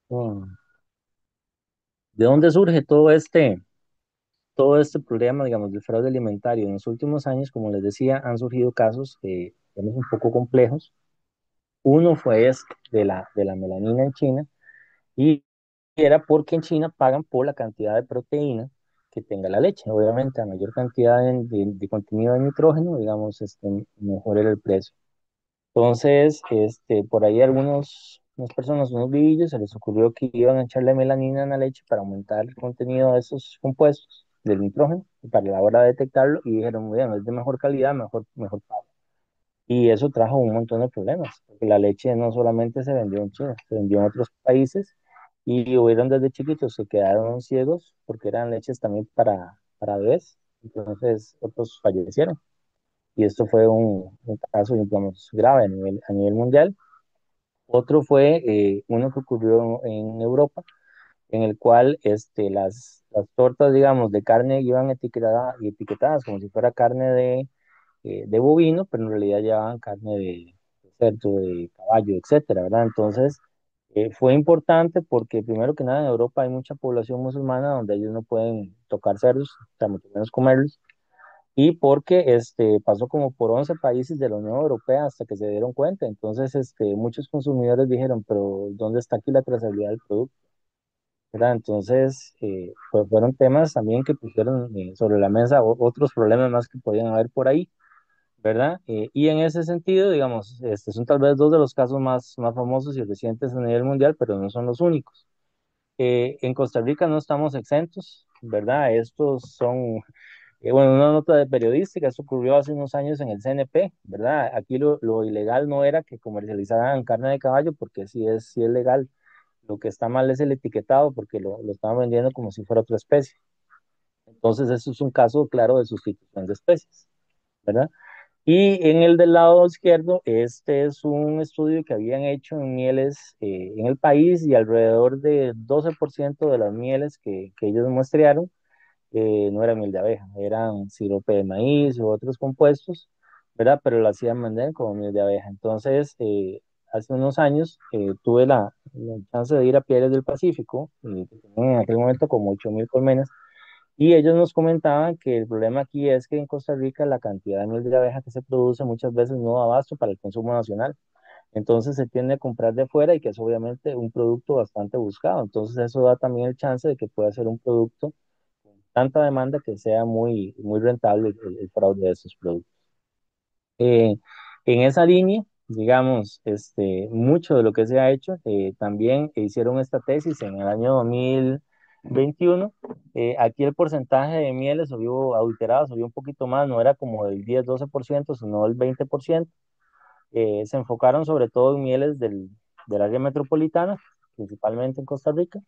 mm, ¿de dónde surge todo este problema, digamos, del fraude alimentario en los últimos años, como les decía, han surgido casos, digamos, un poco complejos. Uno fue este de la melanina en China, y era porque en China pagan por la cantidad de proteína que tenga la leche. Obviamente, a mayor cantidad de contenido de nitrógeno, digamos, mejor era el precio. Entonces, por ahí unas personas, unos vivillos, se les ocurrió que iban a echarle melanina en la leche para aumentar el contenido de esos compuestos del nitrógeno, y para la hora de detectarlo, y dijeron, muy bien, es de mejor calidad, mejor pago. Y eso trajo un montón de problemas, porque la leche no solamente se vendió en China, se vendió en otros países, y hubieron desde chiquitos que quedaron ciegos porque eran leches también para bebés, entonces otros fallecieron. Y esto fue un caso, digamos, grave a nivel mundial. Otro fue uno que ocurrió en Europa, en el cual las tortas, digamos, de carne iban etiquetadas como si fuera carne de bovino, pero en realidad llevaban carne de cerdo, de caballo, etcétera, ¿verdad? Entonces, fue importante porque primero que nada en Europa hay mucha población musulmana donde ellos no pueden tocar cerdos, o sea, mucho menos comerlos, y porque pasó como por 11 países de la Unión Europea hasta que se dieron cuenta. Entonces, muchos consumidores dijeron, pero ¿dónde está aquí la trazabilidad del producto? ¿Verdad? Entonces, pues fueron temas también que pusieron sobre la mesa otros problemas más que podían haber por ahí, ¿verdad? Y en ese sentido, digamos, son tal vez dos de los casos más famosos y recientes a nivel mundial, pero no son los únicos. En Costa Rica no estamos exentos, ¿verdad? Estos son bueno, una nota de periodística, esto ocurrió hace unos años en el CNP, ¿verdad? Aquí lo ilegal no era que comercializaran carne de caballo, porque sí es legal. Lo que está mal es el etiquetado, porque lo estaban vendiendo como si fuera otra especie. Entonces, eso es un caso claro de sustitución de especies, ¿verdad? Y en el del lado izquierdo, este es un estudio que habían hecho en mieles en el país, y alrededor de 12% de las mieles que ellos muestrearon no era miel de abeja, eran sirope de maíz u otros compuestos, ¿verdad? Pero lo hacían vender como miel de abeja. Entonces, hace unos años tuve la chance de ir a Pieles del Pacífico, que tenían en aquel momento como 8.000 colmenas, y ellos nos comentaban que el problema aquí es que en Costa Rica la cantidad de miel de abeja que se produce muchas veces no da abasto para el consumo nacional. Entonces se tiende a comprar de fuera, y que es obviamente un producto bastante buscado. Entonces eso da también el chance de que pueda ser un producto con tanta demanda que sea muy rentable el fraude de esos productos. Eh, en esa línea, digamos, mucho de lo que se ha hecho, también hicieron esta tesis en el año 2021. Aquí el porcentaje de mieles subió, adulteradas, subió un poquito más, no era como del 10-12%, sino del 20%. Se enfocaron sobre todo en mieles del área metropolitana, principalmente en Costa Rica.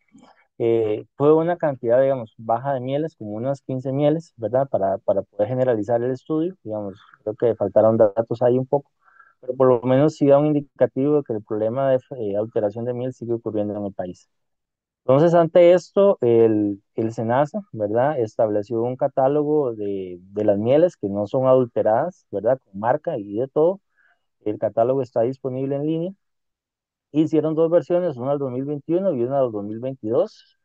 Fue una cantidad, digamos, baja de mieles, como unas 15 mieles, ¿verdad? Para poder generalizar el estudio, digamos, creo que faltaron datos ahí un poco, pero por lo menos sí da un indicativo de que el problema de alteración de miel sigue ocurriendo en el país. Entonces, ante esto, el SENASA, ¿verdad? Estableció un catálogo de las mieles que no son adulteradas, ¿verdad? Con marca y de todo. El catálogo está disponible en línea. Hicieron dos versiones, una del 2021 y una del 2022.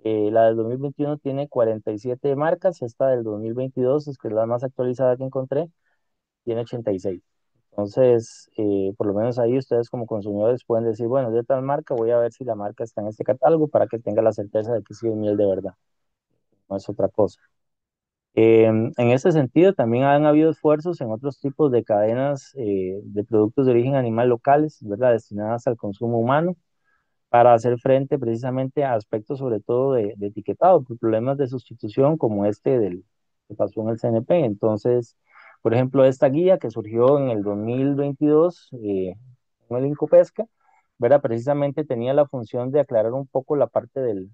La del 2021 tiene 47 marcas, esta del 2022, es que es la más actualizada que encontré, tiene 86. Entonces, por lo menos ahí ustedes como consumidores pueden decir, bueno, de tal marca, voy a ver si la marca está en este catálogo para que tenga la certeza de que sí es miel de verdad, no es otra cosa. En ese sentido, también han habido esfuerzos en otros tipos de cadenas de productos de origen animal locales, ¿verdad? Destinadas al consumo humano, para hacer frente precisamente a aspectos sobre todo de etiquetado, por problemas de sustitución como que pasó en el CNP. Entonces, por ejemplo, esta guía que surgió en el 2022 en el Incopesca, ¿verdad? Precisamente tenía la función de aclarar un poco la parte del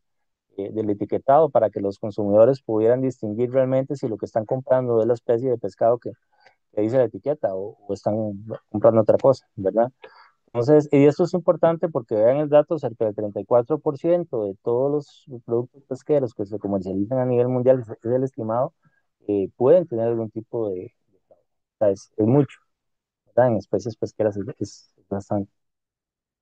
etiquetado para que los consumidores pudieran distinguir realmente si lo que están comprando es la especie de pescado que dice la etiqueta, o están comprando otra cosa, ¿verdad? Entonces, y esto es importante porque vean el dato, cerca del 34% de todos los productos pesqueros que se comercializan a nivel mundial, es el estimado, pueden tener algún tipo o sea, es mucho, ¿verdad? En especies pesqueras es bastante.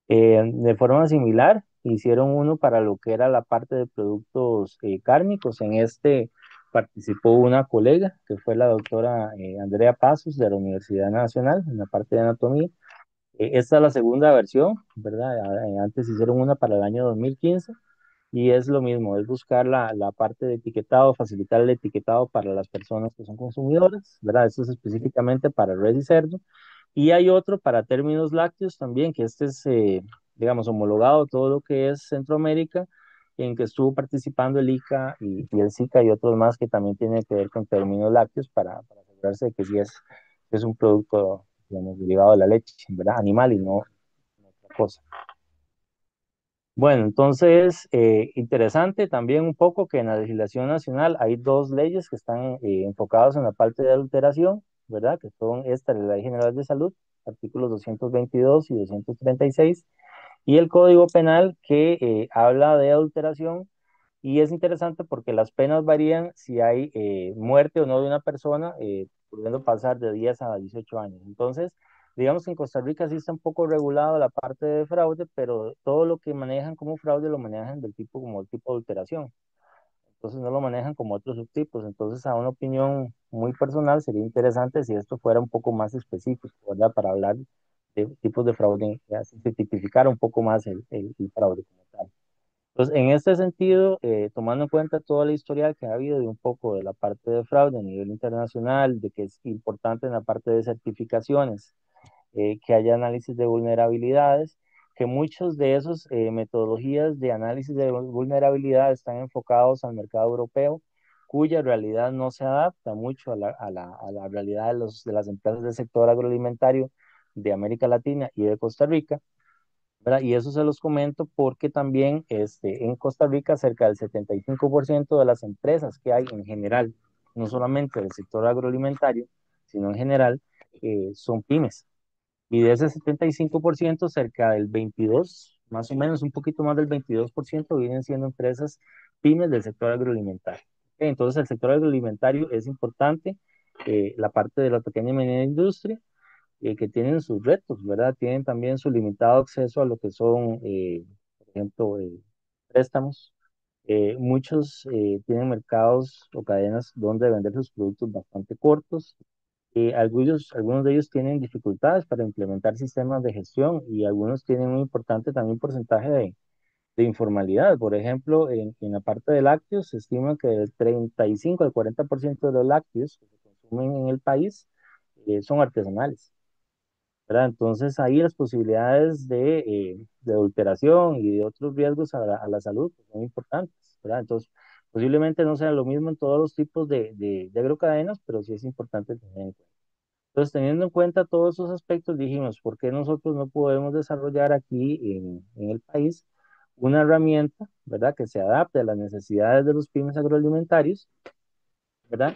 De forma similar, hicieron uno para lo que era la parte de productos cárnicos. En participó una colega, que fue la doctora Andrea Pasos de la Universidad Nacional, en la parte de anatomía. Esta es la segunda versión, ¿verdad? Antes hicieron una para el año 2015 y es lo mismo, es buscar la parte de etiquetado, facilitar el etiquetado para las personas que son consumidoras, ¿verdad? Esto es específicamente para res y cerdo. Y hay otro para términos lácteos también, que este es, digamos, homologado todo lo que es Centroamérica, en que estuvo participando el ICA y el SICA y otros más que también tienen que ver con términos lácteos para asegurarse de que sí es un producto, digamos, derivado de la leche, ¿verdad? Animal y no otra cosa. Bueno, entonces, interesante también un poco que en la legislación nacional hay dos leyes que están enfocadas en la parte de adulteración, ¿verdad? Que son esta, la Ley General de Salud, artículos 222 y 236, y el Código Penal que habla de adulteración y es interesante porque las penas varían si hay muerte o no de una persona, pudiendo pasar de 10 a 18 años. Entonces, digamos que en Costa Rica sí está un poco regulado la parte de fraude, pero todo lo que manejan como fraude lo manejan del tipo como el tipo de alteración. Entonces no lo manejan como otros subtipos. Entonces, a una opinión muy personal, sería interesante si esto fuera un poco más específico, ¿verdad? Para hablar de tipos de fraude, así se tipificara un poco más el fraude como tal. Entonces, en este sentido, tomando en cuenta toda la historia que ha habido de un poco de la parte de fraude a nivel internacional, de que es importante en la parte de certificaciones, que haya análisis de vulnerabilidades, que muchos de esos metodologías de análisis de vulnerabilidad están enfocados al mercado europeo, cuya realidad no se adapta mucho a la realidad de las empresas del sector agroalimentario de América Latina y de Costa Rica, ¿verdad? Y eso se los comento porque también en Costa Rica cerca del 75% de las empresas que hay en general, no solamente del sector agroalimentario, sino en general, son pymes. Y de ese 75%, cerca del 22, más o menos un poquito más del 22% vienen siendo empresas pymes del sector agroalimentario. Entonces, el sector agroalimentario es importante, la parte de la pequeña y mediana industria, que tienen sus retos, ¿verdad? Tienen también su limitado acceso a lo que son, por ejemplo, préstamos. Muchos tienen mercados o cadenas donde vender sus productos bastante cortos. Algunos de ellos tienen dificultades para implementar sistemas de gestión y algunos tienen un importante también porcentaje de informalidad. Por ejemplo, en la parte de lácteos se estima que del 35 al 40% de los lácteos que se consumen en el país son artesanales, ¿verdad? Entonces ahí las posibilidades de adulteración y de otros riesgos a la salud pues, son importantes, ¿verdad? Entonces posiblemente no sea lo mismo en todos los tipos de agrocadenas, pero sí es importante tener en cuenta. Entonces, teniendo en cuenta todos esos aspectos, dijimos, ¿por qué nosotros no podemos desarrollar aquí en el país una herramienta, ¿verdad?, que se adapte a las necesidades de los pymes agroalimentarios, ¿verdad?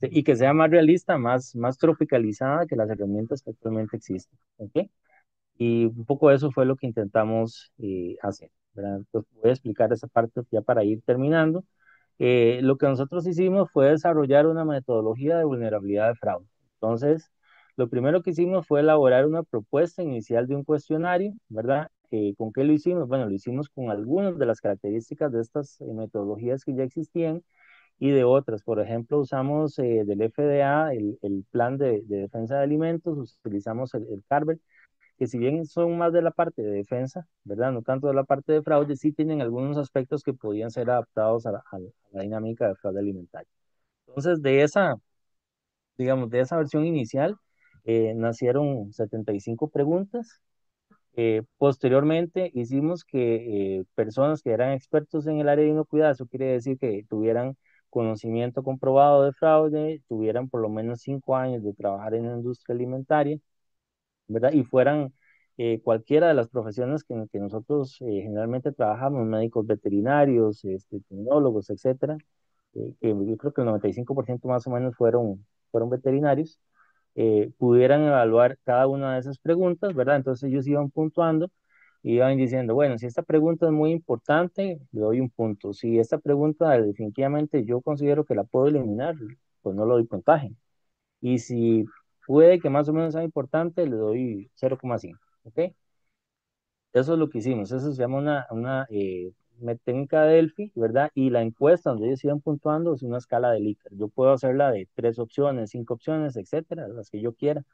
Y que sea más realista, más tropicalizada que las herramientas que actualmente existen, ¿ok? Y un poco eso fue lo que intentamos hacer, ¿verdad? Entonces, voy a explicar esa parte ya para ir terminando. Lo que nosotros hicimos fue desarrollar una metodología de vulnerabilidad de fraude. Entonces, lo primero que hicimos fue elaborar una propuesta inicial de un cuestionario, ¿verdad? ¿Con qué lo hicimos? Bueno, lo hicimos con algunas de las características de estas metodologías que ya existían y de otras. Por ejemplo, usamos del FDA el Plan de Defensa de Alimentos, utilizamos el CARBER, que si bien son más de la parte de defensa, ¿verdad? No tanto de la parte de fraude, sí tienen algunos aspectos que podían ser adaptados a la dinámica de fraude alimentario. Entonces, digamos, de esa versión inicial, nacieron 75 preguntas. Posteriormente hicimos que personas que eran expertos en el área de inocuidad, eso quiere decir que tuvieran conocimiento comprobado de fraude, tuvieran por lo menos 5 años de trabajar en la industria alimentaria, ¿verdad? Y fueran cualquiera de las profesiones que nosotros generalmente trabajamos, médicos veterinarios, tecnólogos, etcétera, que yo creo que el 95% más o menos fueron veterinarios, pudieran evaluar cada una de esas preguntas, ¿verdad? Entonces ellos iban puntuando y iban diciendo, bueno, si esta pregunta es muy importante, le doy un punto. Si esta pregunta definitivamente yo considero que la puedo eliminar, pues no le doy puntaje. Y si puede que más o menos sea importante, le doy 0,5, ¿ok? Eso es lo que hicimos, eso se llama técnica de Delphi, ¿verdad? Y la encuesta donde ellos iban puntuando es una escala de Likert. Yo puedo hacerla de 3 opciones, 5 opciones, etcétera, las que yo quiera.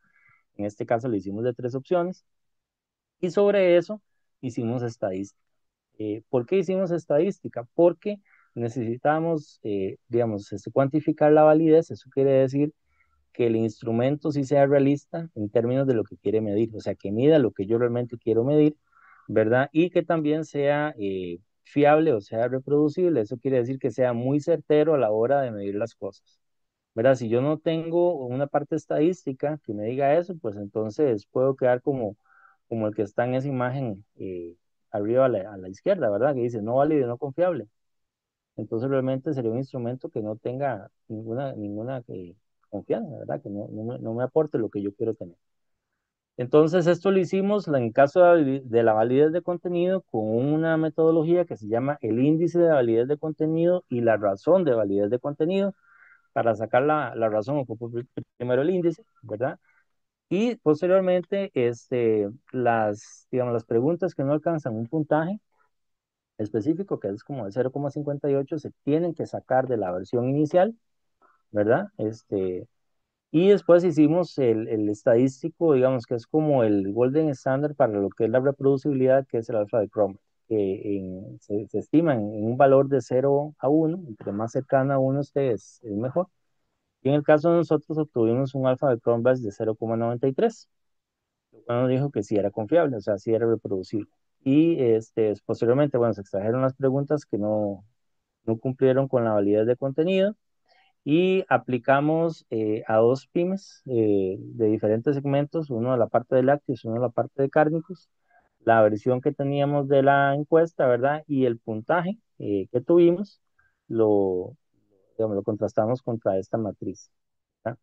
En este caso lo hicimos de 3 opciones. Y sobre eso hicimos estadística. ¿Por qué hicimos estadística? Porque necesitamos, digamos, cuantificar la validez. Eso quiere decir que el instrumento sí sea realista en términos de lo que quiere medir, o sea, que mida lo que yo realmente quiero medir, ¿verdad? Y que también sea fiable o sea reproducible. Eso quiere decir que sea muy certero a la hora de medir las cosas, ¿verdad? Si yo no tengo una parte estadística que me diga eso, pues entonces puedo quedar como el que está en esa imagen arriba a la izquierda, ¿verdad? Que dice no válido, no confiable. Entonces realmente sería un instrumento que no tenga ninguna confianza, ¿verdad? Que no me aporte lo que yo quiero tener. Entonces esto lo hicimos en caso de la validez de contenido con una metodología que se llama el índice de validez de contenido y la razón de validez de contenido. Para sacar la razón ocupo primero el índice, ¿verdad? Y posteriormente, digamos, las preguntas que no alcanzan un puntaje específico, que es como de 0,58, se tienen que sacar de la versión inicial, ¿verdad? Y después hicimos el estadístico, digamos, que es como el golden standard para lo que es la reproducibilidad, que es el alfa de Cromwell, que se estima en un valor de 0 a 1, entre más cercano a 1 esté, es mejor. Y en el caso de nosotros obtuvimos un alfa de Cronbach de 0,93, lo cual nos dijo que sí era confiable, o sea, sí era reproducible. Y posteriormente, bueno, se extrajeron las preguntas que no cumplieron con la validez de contenido y aplicamos a dos pymes de diferentes segmentos, uno de la parte de lácteos, uno de la parte de cárnicos, la versión que teníamos de la encuesta, ¿verdad? Y el puntaje que tuvimos, lo, digamos, lo contrastamos contra esta matriz, ¿verdad?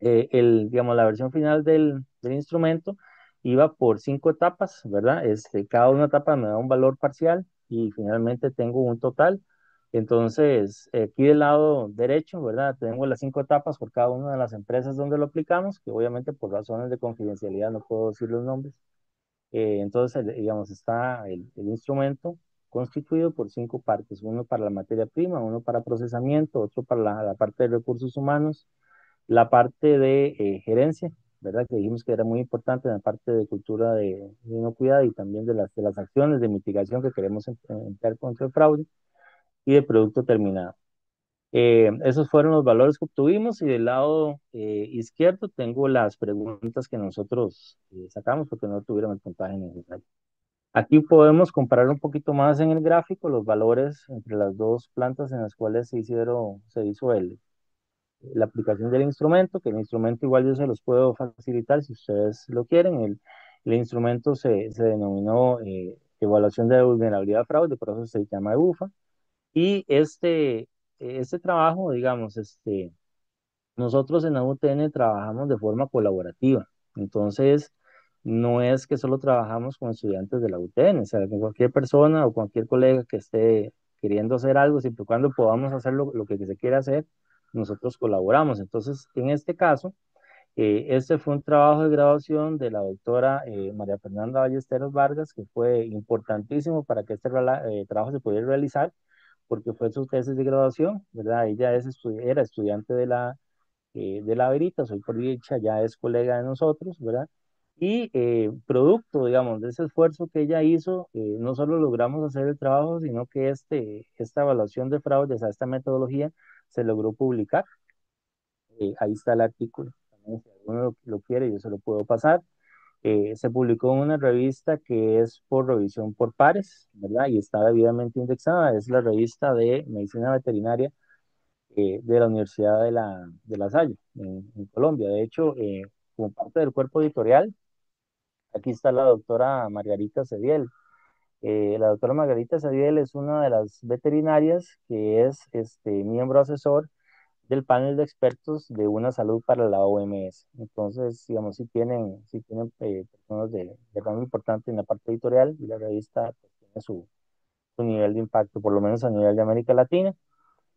Digamos, la versión final del instrumento iba por 5 etapas, ¿verdad? Cada una etapa me da un valor parcial y finalmente tengo un total. Entonces, aquí del lado derecho, ¿verdad? Tengo las 5 etapas por cada una de las empresas donde lo aplicamos, que obviamente por razones de confidencialidad no puedo decir los nombres. Entonces, digamos, está el instrumento constituido por 5 partes, uno para la materia prima, uno para procesamiento, otro para la parte de recursos humanos, la parte de gerencia, ¿verdad? Que dijimos que era muy importante en la parte de cultura de inocuidad y también de las acciones de mitigación que queremos emplear contra el fraude y de producto terminado. Esos fueron los valores que obtuvimos y del lado izquierdo tengo las preguntas que nosotros sacamos porque no tuvieron el puntaje necesario. Aquí podemos comparar un poquito más en el gráfico los valores entre las dos plantas en las cuales se hizo la aplicación del instrumento, que el instrumento igual yo se los puedo facilitar si ustedes lo quieren. El instrumento se denominó evaluación de vulnerabilidad a fraude, por eso se llama EBUFA. Y este trabajo, digamos, nosotros en la UTN trabajamos de forma colaborativa. Entonces, no es que solo trabajamos con estudiantes de la UTN, o sea, con cualquier persona o cualquier colega que esté queriendo hacer algo, siempre y cuando podamos hacer lo que se quiera hacer, nosotros colaboramos. Entonces, en este caso, este fue un trabajo de graduación de la doctora María Fernanda Ballesteros Vargas, que fue importantísimo para que este trabajo se pudiera realizar, porque fue su tesis de graduación, ¿verdad? Ella era estudiante de la Veritas, hoy por dicha ya es colega de nosotros, ¿verdad? Y producto, digamos, de ese esfuerzo que ella hizo, no solo logramos hacer el trabajo, sino que esta evaluación de fraude, o sea, esta metodología, se logró publicar. Ahí está el artículo. También, si alguno lo quiere, yo se lo puedo pasar. Se publicó en una revista que es por revisión por pares, ¿verdad? Y está debidamente indexada. Es la revista de Medicina Veterinaria de la Universidad de La Salle, en Colombia. De hecho, como parte del cuerpo editorial, aquí está la doctora Margarita Cediel. La doctora Margarita Cediel es una de las veterinarias que es miembro asesor del panel de expertos de una salud para la OMS. Entonces, digamos, sí tienen personas de rango importante en la parte editorial y la revista pues, tiene su nivel de impacto, por lo menos a nivel de América Latina.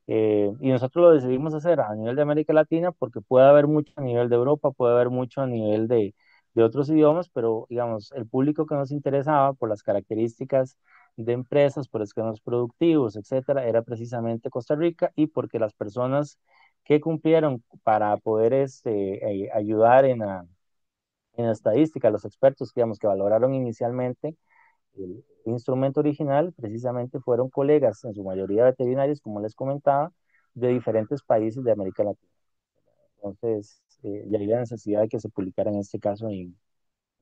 Y nosotros lo decidimos hacer a nivel de América Latina porque puede haber mucho a nivel de Europa, puede haber mucho a nivel de otros idiomas, pero digamos, el público que nos interesaba por las características de empresas por esquemas productivos, etcétera, era precisamente Costa Rica y porque las personas que cumplieron para poder ayudar en la estadística, los expertos digamos, que valoraron inicialmente el instrumento original, precisamente fueron colegas, en su mayoría veterinarios, como les comentaba, de diferentes países de América Latina. Entonces, ya había necesidad de que se publicara en este caso en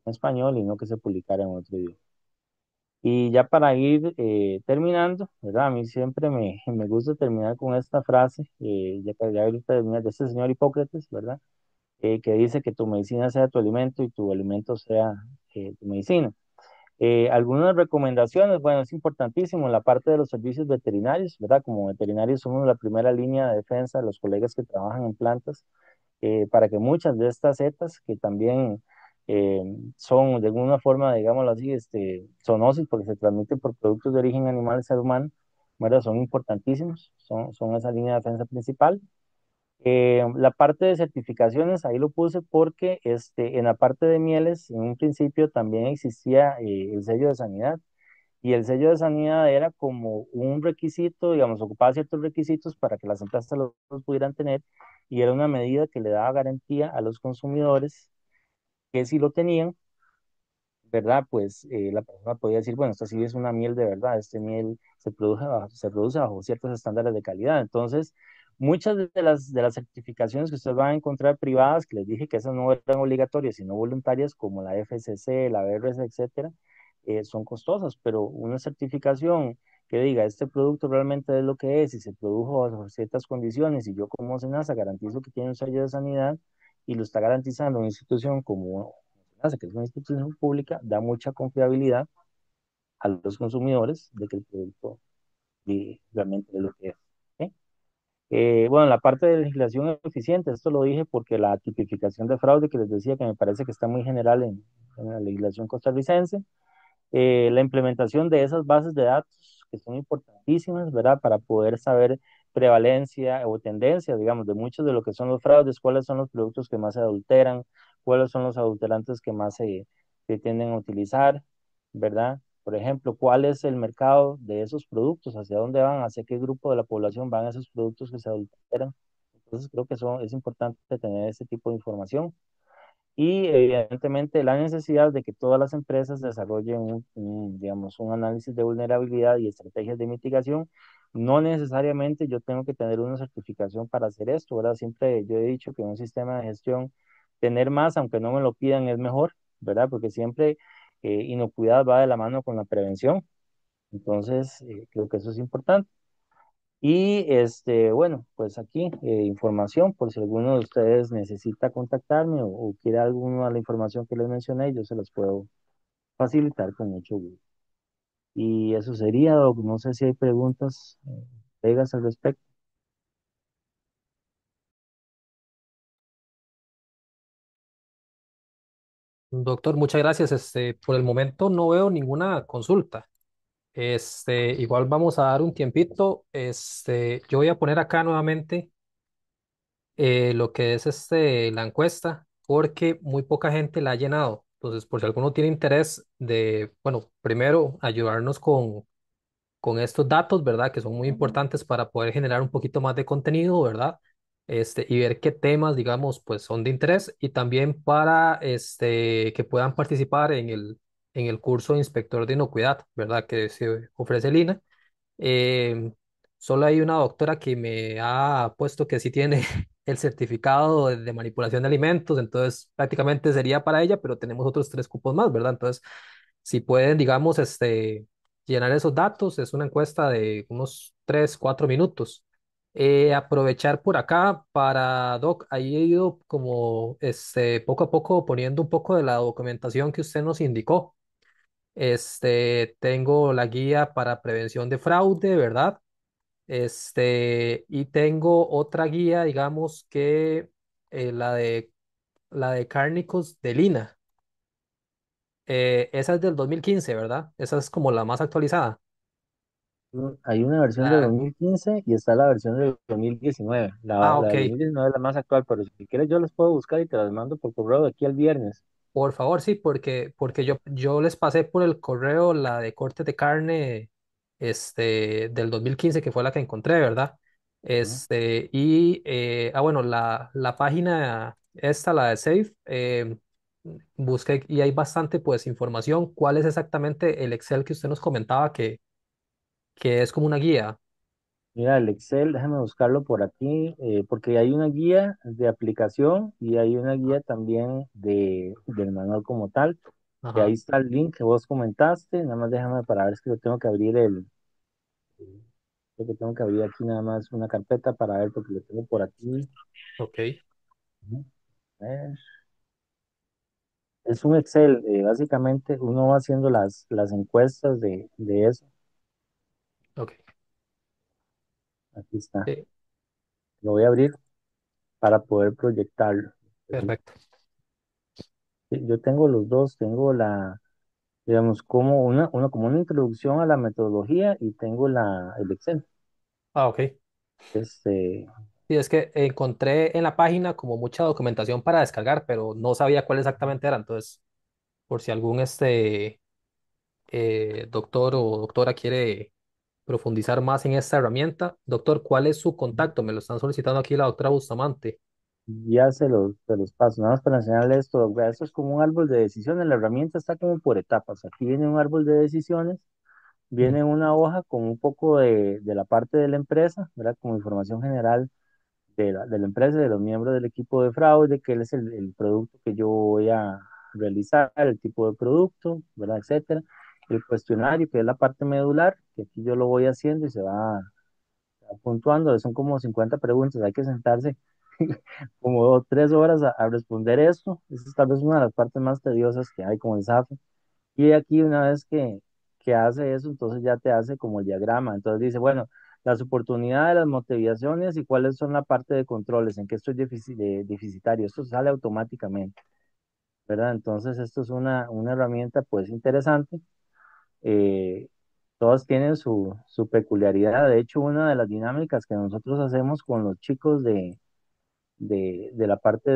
español y no que se publicara en otro idioma. Y ya para ir terminando, ¿verdad? A mí siempre me gusta terminar con esta frase, ya que ya ahorita terminar de este señor Hipócrates, ¿verdad? Que dice que tu medicina sea tu alimento y tu alimento sea tu medicina. Algunas recomendaciones, bueno, es importantísimo en la parte de los servicios veterinarios, ¿verdad? Como veterinarios somos la primera línea de defensa de los colegas que trabajan en plantas, para que muchas de estas setas, que también eh, son de alguna forma, digámoslo así, zoonosis, porque se transmiten por productos de origen animal y ser humano, ¿verdad? Son importantísimos, son esa línea de defensa principal. La parte de certificaciones, ahí lo puse porque en la parte de mieles, en un principio también existía el sello de sanidad. Y el sello de sanidad era como un requisito, digamos, ocupaba ciertos requisitos para que las empresas los pudieran tener. Y era una medida que le daba garantía a los consumidores que si lo tenían, ¿verdad? Pues la persona podía decir, bueno, esto sí es una miel de verdad, este miel se produce bajo ciertos estándares de calidad. Entonces, muchas de las certificaciones que ustedes van a encontrar privadas, que les dije que esas no eran obligatorias, sino voluntarias, como la FCC, la BRS, etcétera, son costosas, pero una certificación que diga, este producto realmente es lo que es y se produjo bajo ciertas condiciones y yo como SENASA garantizo que tiene un sello de sanidad y lo está garantizando una institución como hace que es una institución pública, da mucha confiabilidad a los consumidores de que el producto realmente es lo que es. ¿Sí? Bueno, la parte de legislación eficiente, esto lo dije porque la tipificación de fraude que les decía que me parece que está muy general en la legislación costarricense, la implementación de esas bases de datos que son importantísimas, ¿verdad? Para poder saber prevalencia o tendencia, digamos, de muchos de lo que son los fraudes, cuáles son los productos que más se adulteran, cuáles son los adulterantes que más se tienden a utilizar, ¿verdad? Por ejemplo, cuál es el mercado de esos productos, hacia dónde van, hacia qué grupo de la población van esos productos que se adulteran. Entonces, creo que es importante tener ese tipo de información y evidentemente la necesidad de que todas las empresas desarrollen digamos, un análisis de vulnerabilidad y estrategias de mitigación. No necesariamente yo tengo que tener una certificación para hacer esto, ¿verdad? Siempre yo he dicho que en un sistema de gestión tener más, aunque no me lo pidan, es mejor, ¿verdad? Porque siempre inocuidad va de la mano con la prevención. Entonces, creo que eso es importante. Y bueno, pues aquí información por si alguno de ustedes necesita contactarme o quiere alguna de la información que les mencioné, yo se las puedo facilitar con mucho gusto. Y eso sería, Doc. No sé si hay preguntas, pegas al respecto. Doctor, muchas gracias. Por el momento no veo ninguna consulta. Igual vamos a dar un tiempito. Yo voy a poner acá nuevamente lo que es la encuesta, porque muy poca gente la ha llenado. Entonces, por si alguno tiene interés de, bueno, primero ayudarnos con estos datos, ¿verdad? Que son muy importantes para poder generar un poquito más de contenido, ¿verdad? Y ver qué temas, digamos, pues son de interés y también para que puedan participar en el curso de inspector de inocuidad, ¿verdad? Que se ofrece el INA. Eh, Solo hay una doctora que me ha puesto que sí tiene el certificado de manipulación de alimentos, entonces prácticamente sería para ella, pero tenemos otros tres cupos más, ¿verdad? Entonces, si pueden, digamos, llenar esos datos, es una encuesta de unos 3 4 minutos. Aprovechar por acá para, Doc, ahí he ido como poco a poco poniendo un poco de la documentación que usted nos indicó. Tengo la guía para prevención de fraude, ¿verdad? Y tengo otra guía, digamos que la de cárnicos de Lina. Esa es del 2015, ¿verdad? Esa es como la más actualizada. Hay una versión de La- 2015 y está la versión de 2019. Ah, La ok. de 2019 es la más actual, pero si quieres yo las puedo buscar y te las mando por correo de aquí al viernes. Por favor, sí, porque yo les pasé por el correo la de cortes de carne del 2015 que fue la que encontré, ¿verdad? Ujú. Bueno, la página esta, la de Safe, busqué y hay bastante, pues, información. ¿Cuál es exactamente el Excel que usted nos comentaba que es como una guía? Mira, el Excel, déjame buscarlo por aquí, porque hay una guía de aplicación y hay una guía también del manual como tal. Y Ajá, ahí está el link que vos comentaste, nada más déjame para ver, es que lo tengo que abrir creo que tengo que abrir aquí nada más una carpeta para ver porque lo tengo por aquí. ok, Ujú. A ver. Es un Excel, básicamente uno va haciendo las encuestas de eso. ok, Aquí está. sí, Lo voy a abrir para poder proyectarlo. perfecto. Sí, yo tengo los dos, tengo digamos, como como una introducción a la metodología y tengo el Excel. Ah, ok. Este, Sí, es que encontré en la página como mucha documentación para descargar, pero no sabía cuál exactamente era. Entonces, por si algún doctor o doctora quiere profundizar más en esta herramienta. Doctor, ¿cuál es su contacto? Me lo están solicitando aquí la doctora Bustamante. ya se los paso, nada más para enseñarle esto. Vea, esto es como un árbol de decisiones, la herramienta está como por etapas. Aquí viene un árbol de decisiones, Mm, viene una hoja con un poco de la parte de la empresa, ¿verdad? Como información general de la empresa, de los miembros del equipo de fraude, qué es el producto que yo voy a realizar, el tipo de producto, ¿verdad? Etcétera. El cuestionario, que es la parte medular, que aquí yo lo voy haciendo y se va puntuando, son como 50 preguntas, hay que sentarse como 3 horas a responder esto. Esa es tal vez una de las partes más tediosas que hay como el SAFE. Y aquí una vez que hace eso, entonces ya te hace como el diagrama. Entonces dice, bueno, las oportunidades, las motivaciones y cuáles son la parte de controles, en qué estoy deficitario. Esto sale automáticamente, ¿verdad? Entonces esto es una herramienta pues interesante. Eh, Todas tienen su peculiaridad. De hecho, una de las dinámicas que nosotros hacemos con los chicos de la parte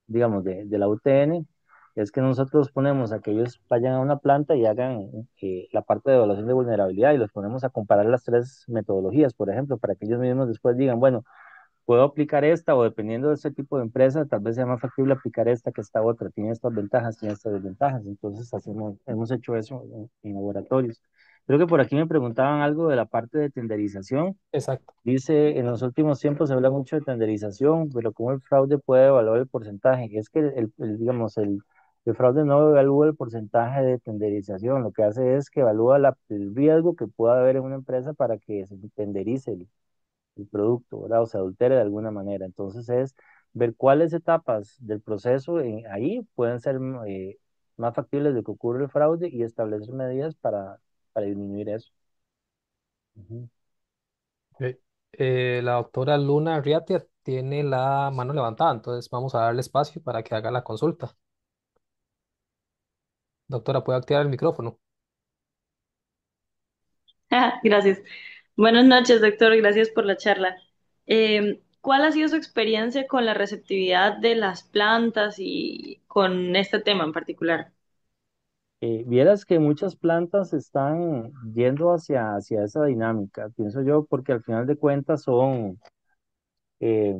digamos, de la UTN, es que nosotros ponemos a que ellos vayan a una planta y hagan la parte de evaluación de vulnerabilidad y los ponemos a comparar las tres metodologías, por ejemplo, para que ellos mismos después digan, bueno, puedo aplicar esta o dependiendo de este tipo de empresa, tal vez sea más factible aplicar esta que esta otra, tiene estas ventajas, tiene estas desventajas. Entonces hemos hecho eso en laboratorios. Creo que por aquí me preguntaban algo de la parte de tenderización. exacto. Dice, en los últimos tiempos se habla mucho de tenderización, pero cómo el fraude puede evaluar el porcentaje. Es que digamos, el fraude no evalúa el porcentaje de tenderización, lo que hace es que evalúa el riesgo que pueda haber en una empresa para que se tenderice el producto, ¿verdad? O se adultere de alguna manera. Entonces es ver cuáles etapas del proceso ahí pueden ser más factibles de que ocurra el fraude y establecer medidas para disminuir eso. Ujú. Ok. La doctora Luna Riatia tiene la mano levantada, entonces vamos a darle espacio para que haga la consulta. Doctora, ¿puede activar el micrófono? Gracias. Buenas noches, doctor. Gracias por la charla. ¿Cuál ha sido su experiencia con la receptividad de las plantas y con este tema en particular? Vieras que muchas plantas están yendo hacia esa dinámica, pienso yo, porque al final de cuentas eh,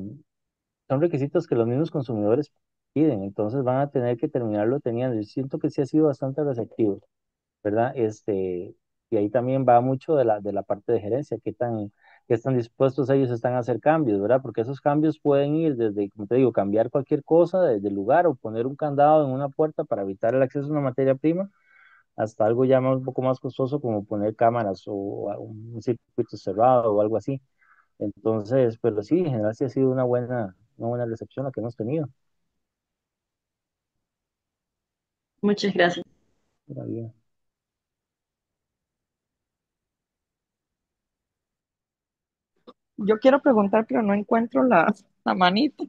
son requisitos que los mismos consumidores piden, entonces van a tener que terminarlo teniendo. Yo siento que sí ha sido bastante receptivo, ¿verdad? Y ahí también va mucho de la parte de gerencia, qué tan dispuestos ellos están a hacer cambios, ¿verdad? Porque esos cambios pueden ir desde, como te digo, cambiar cualquier cosa desde el lugar o poner un candado en una puerta para evitar el acceso a una materia prima hasta algo ya un poco más costoso como poner cámaras o un circuito cerrado o algo así. Entonces, pero sí, en general sí ha sido una buena recepción la que hemos tenido. Muchas gracias. Mira, bien. Yo quiero preguntar, pero no encuentro la manita.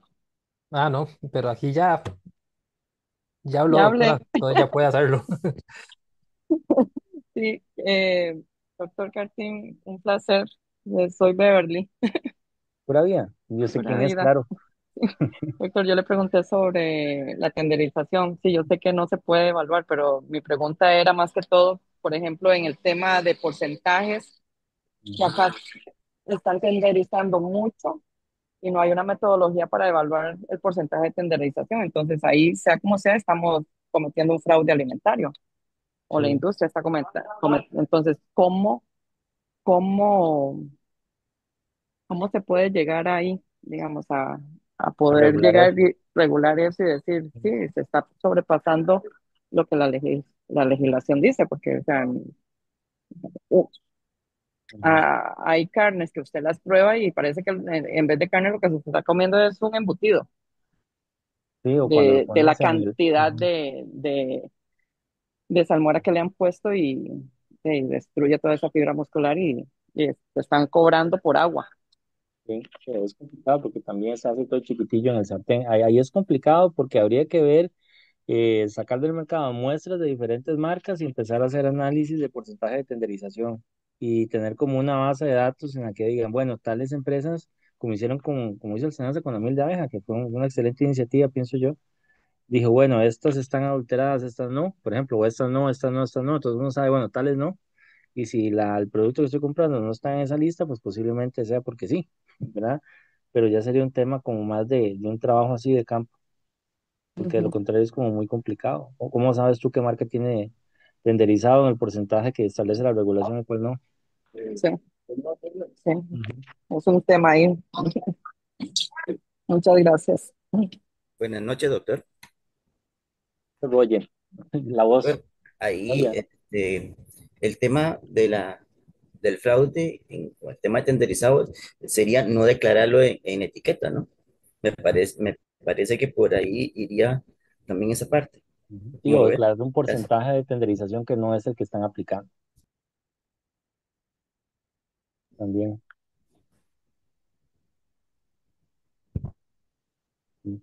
Ah, no, pero aquí ya habló, Ya doctora, hablé. entonces ya puede hacerlo. Sí, doctor Cartín, un placer. Soy Beverly, Pura vida. Yo sé pura quién es, vida. claro. Doctor, yo le pregunté sobre la tenderización. Sí, yo sé que no se puede evaluar, pero mi pregunta era más que todo, por ejemplo, en el tema de porcentajes, que Ujú. acá están tenderizando mucho y no hay una metodología para evaluar el porcentaje de tenderización. Entonces ahí, sea como sea, estamos cometiendo un fraude alimentario o la Sí, industria está cometiendo. Entonces, cómo, cómo se puede llegar ahí, digamos, a a poder regular llegar eso. y regular eso y decir, sí, se está sobrepasando lo que la legislación dice, porque, o sea, u- Ujú. hay carnes que usted las prueba y parece que en vez de carne lo que se está comiendo es un embutido Sí, o cuando lo de la pones en el... cantidad Ujú. de salmuera que le han puesto y destruye toda esa fibra muscular y están cobrando por agua. Sí, sí, es complicado porque también se hace todo chiquitillo en el sartén. Ahí es complicado porque habría que ver, sacar del mercado muestras de diferentes marcas y empezar a hacer análisis de porcentaje de tenderización y tener como una base de datos en la que digan, bueno, tales empresas, como hicieron como hizo el Senasa con la miel de abeja, que fue una excelente iniciativa, pienso yo, dijo, bueno, estas están adulteradas, estas no, por ejemplo, o estas no, estas no, estas no, entonces uno sabe, bueno, tales no, y si el producto que estoy comprando no está en esa lista, pues posiblemente sea porque sí, ¿verdad? Pero ya sería un tema como más de un trabajo así de campo, porque de lo Ujú. contrario es como muy complicado. ¿O cómo sabes tú qué marca tiene tenderizado en el porcentaje que establece la regulación y cuál no? Sí, sí, Ujú. es un tema ahí. Muchas gracias. Buenas noches, doctor. Oye, la voz, Bueno, ahí oye, el tema del fraude, o el tema de tenderizados, sería no declararlo en etiqueta, ¿no? Me parece que por ahí iría también esa parte. ¿Cómo digo, lo ves? declarar un Gracias. porcentaje de tenderización que no es el que están aplicando también. Mm.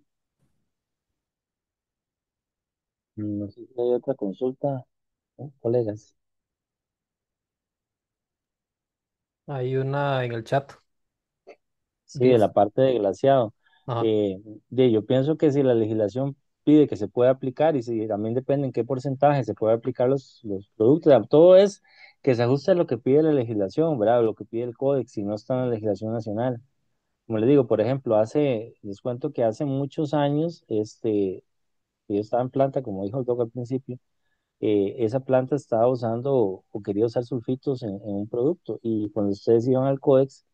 No sé si hay otra consulta, ¿no, colegas? Hay una en el chat. Sí, de Dice, la parte de glaseado. ajá. Yo pienso que si la legislación pide que se pueda aplicar y si también depende en qué porcentaje se puede aplicar los productos, o sea, todo es que se ajuste a lo que pide la legislación, ¿verdad? Lo que pide el códex, si no está en la legislación nacional. Como les digo, por ejemplo, les cuento que hace muchos años, yo estaba en planta, como dijo el doctor al principio, esa planta estaba usando o quería usar sulfitos en un producto y cuando ustedes iban al códex,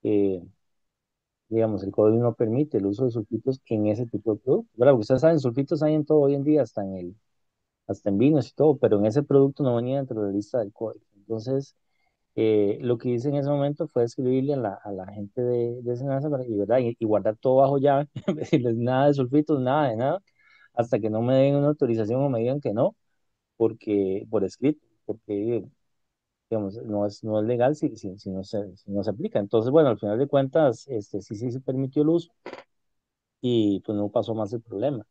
eh, digamos, el código no permite el uso de sulfitos en ese tipo de productos, ¿verdad? Porque ustedes saben, sulfitos hay en todo hoy en día, hasta en vinos y todo, pero en ese producto no venía dentro de la lista del código. Entonces, lo que hice en ese momento fue escribirle a la gente de Senasa ¿verdad? Y guardar todo bajo llave, decirles nada de sulfitos, nada de nada, hasta que no me den una autorización o me digan que no, porque por escrito, porque digamos, no es legal si no se aplica. Entonces, bueno, al final de cuentas, sí se permitió el uso y pues no pasó más el problema.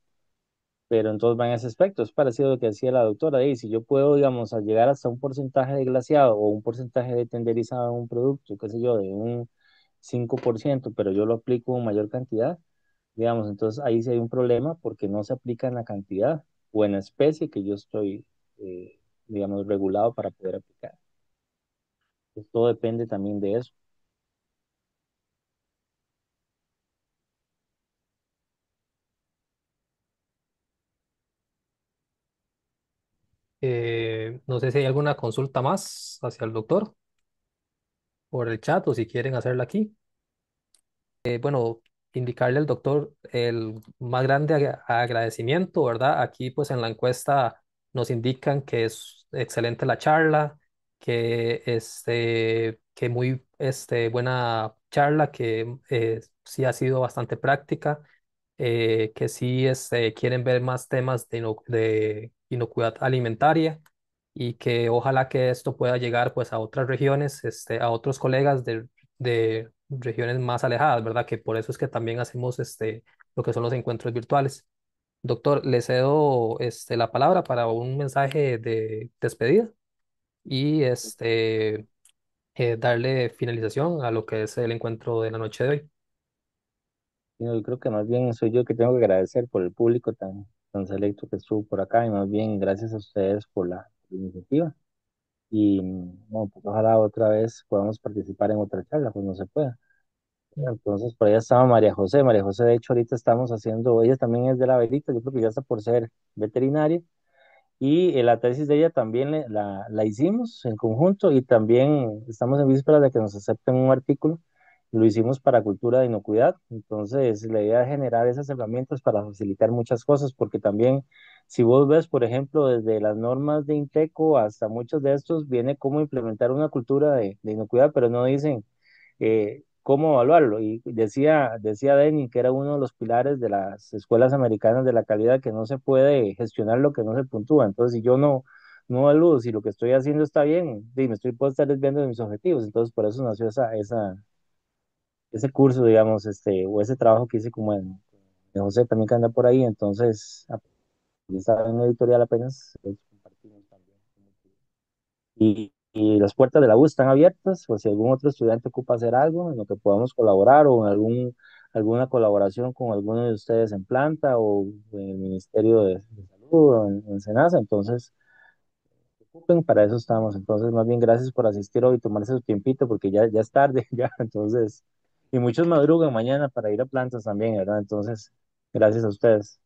Pero entonces va en ese aspecto, es parecido a lo que decía la doctora, y si yo puedo, digamos, a llegar hasta un porcentaje de glaseado o un porcentaje de tenderizado en un producto, qué sé yo, de un 5% pero yo lo aplico en mayor cantidad, digamos, entonces ahí sí hay un problema porque no se aplica en la cantidad o en la especie que yo estoy, digamos, regulado para poder aplicar. Entonces, todo depende también de eso. No sé si hay alguna consulta más hacia el doctor por el chat o si quieren hacerla aquí. Bueno, indicarle al doctor el más grande agradecimiento, ¿verdad? Aquí pues en la encuesta nos indican que es excelente la charla, que muy buena charla, que sí ha sido bastante práctica, que sí quieren ver más temas de inocuidad alimentaria y que ojalá que esto pueda llegar pues a otras regiones, a otros colegas de regiones más alejadas, ¿verdad? Que por eso es que también hacemos lo que son los encuentros virtuales. Doctor, le cedo la palabra para un mensaje de despedida y darle finalización a lo que es el encuentro de la noche de hoy. Y no, yo creo que más bien soy yo que tengo que agradecer por el público tan selecto que estuvo por acá y más bien gracias a ustedes por la iniciativa. Y bueno, pues ojalá otra vez podamos participar en otra charla, pues no se puede. Entonces, por allá estaba María José. María José, de hecho, ahorita estamos haciendo, ella también es de la Verita, yo creo que ya está por ser veterinaria. Y la tesis de ella también la hicimos en conjunto y también estamos en vísperas de que nos acepten un artículo. Lo hicimos para cultura de inocuidad. Entonces, la idea es generar esas herramientas para facilitar muchas cosas, porque también, si vos ves, por ejemplo, desde las normas de Inteco hasta muchos de estos, viene cómo implementar una cultura de inocuidad, pero no dicen cómo evaluarlo. Y decía Denny que era uno de los pilares de las escuelas americanas de la calidad, que no se puede gestionar lo que no se puntúa. Entonces, si yo no evalúo si lo que estoy haciendo está bien, me puedo estar desviando de mis objetivos. Entonces, por eso nació ese curso, digamos, o ese trabajo que hice como de José también que anda por ahí. Entonces, yo estaba en una editorial apenas, compartimos también. Y las puertas de la U están abiertas, o si algún otro estudiante ocupa hacer algo en lo que podamos colaborar o en alguna colaboración con alguno de ustedes en planta o en el Ministerio de Salud o en SENASA, entonces ocupen, para eso estamos. Entonces, más bien gracias por asistir hoy y tomarse su tiempito porque ya es tarde, ya, entonces, y muchos madrugan mañana para ir a plantas también, ¿verdad? Entonces, gracias a ustedes.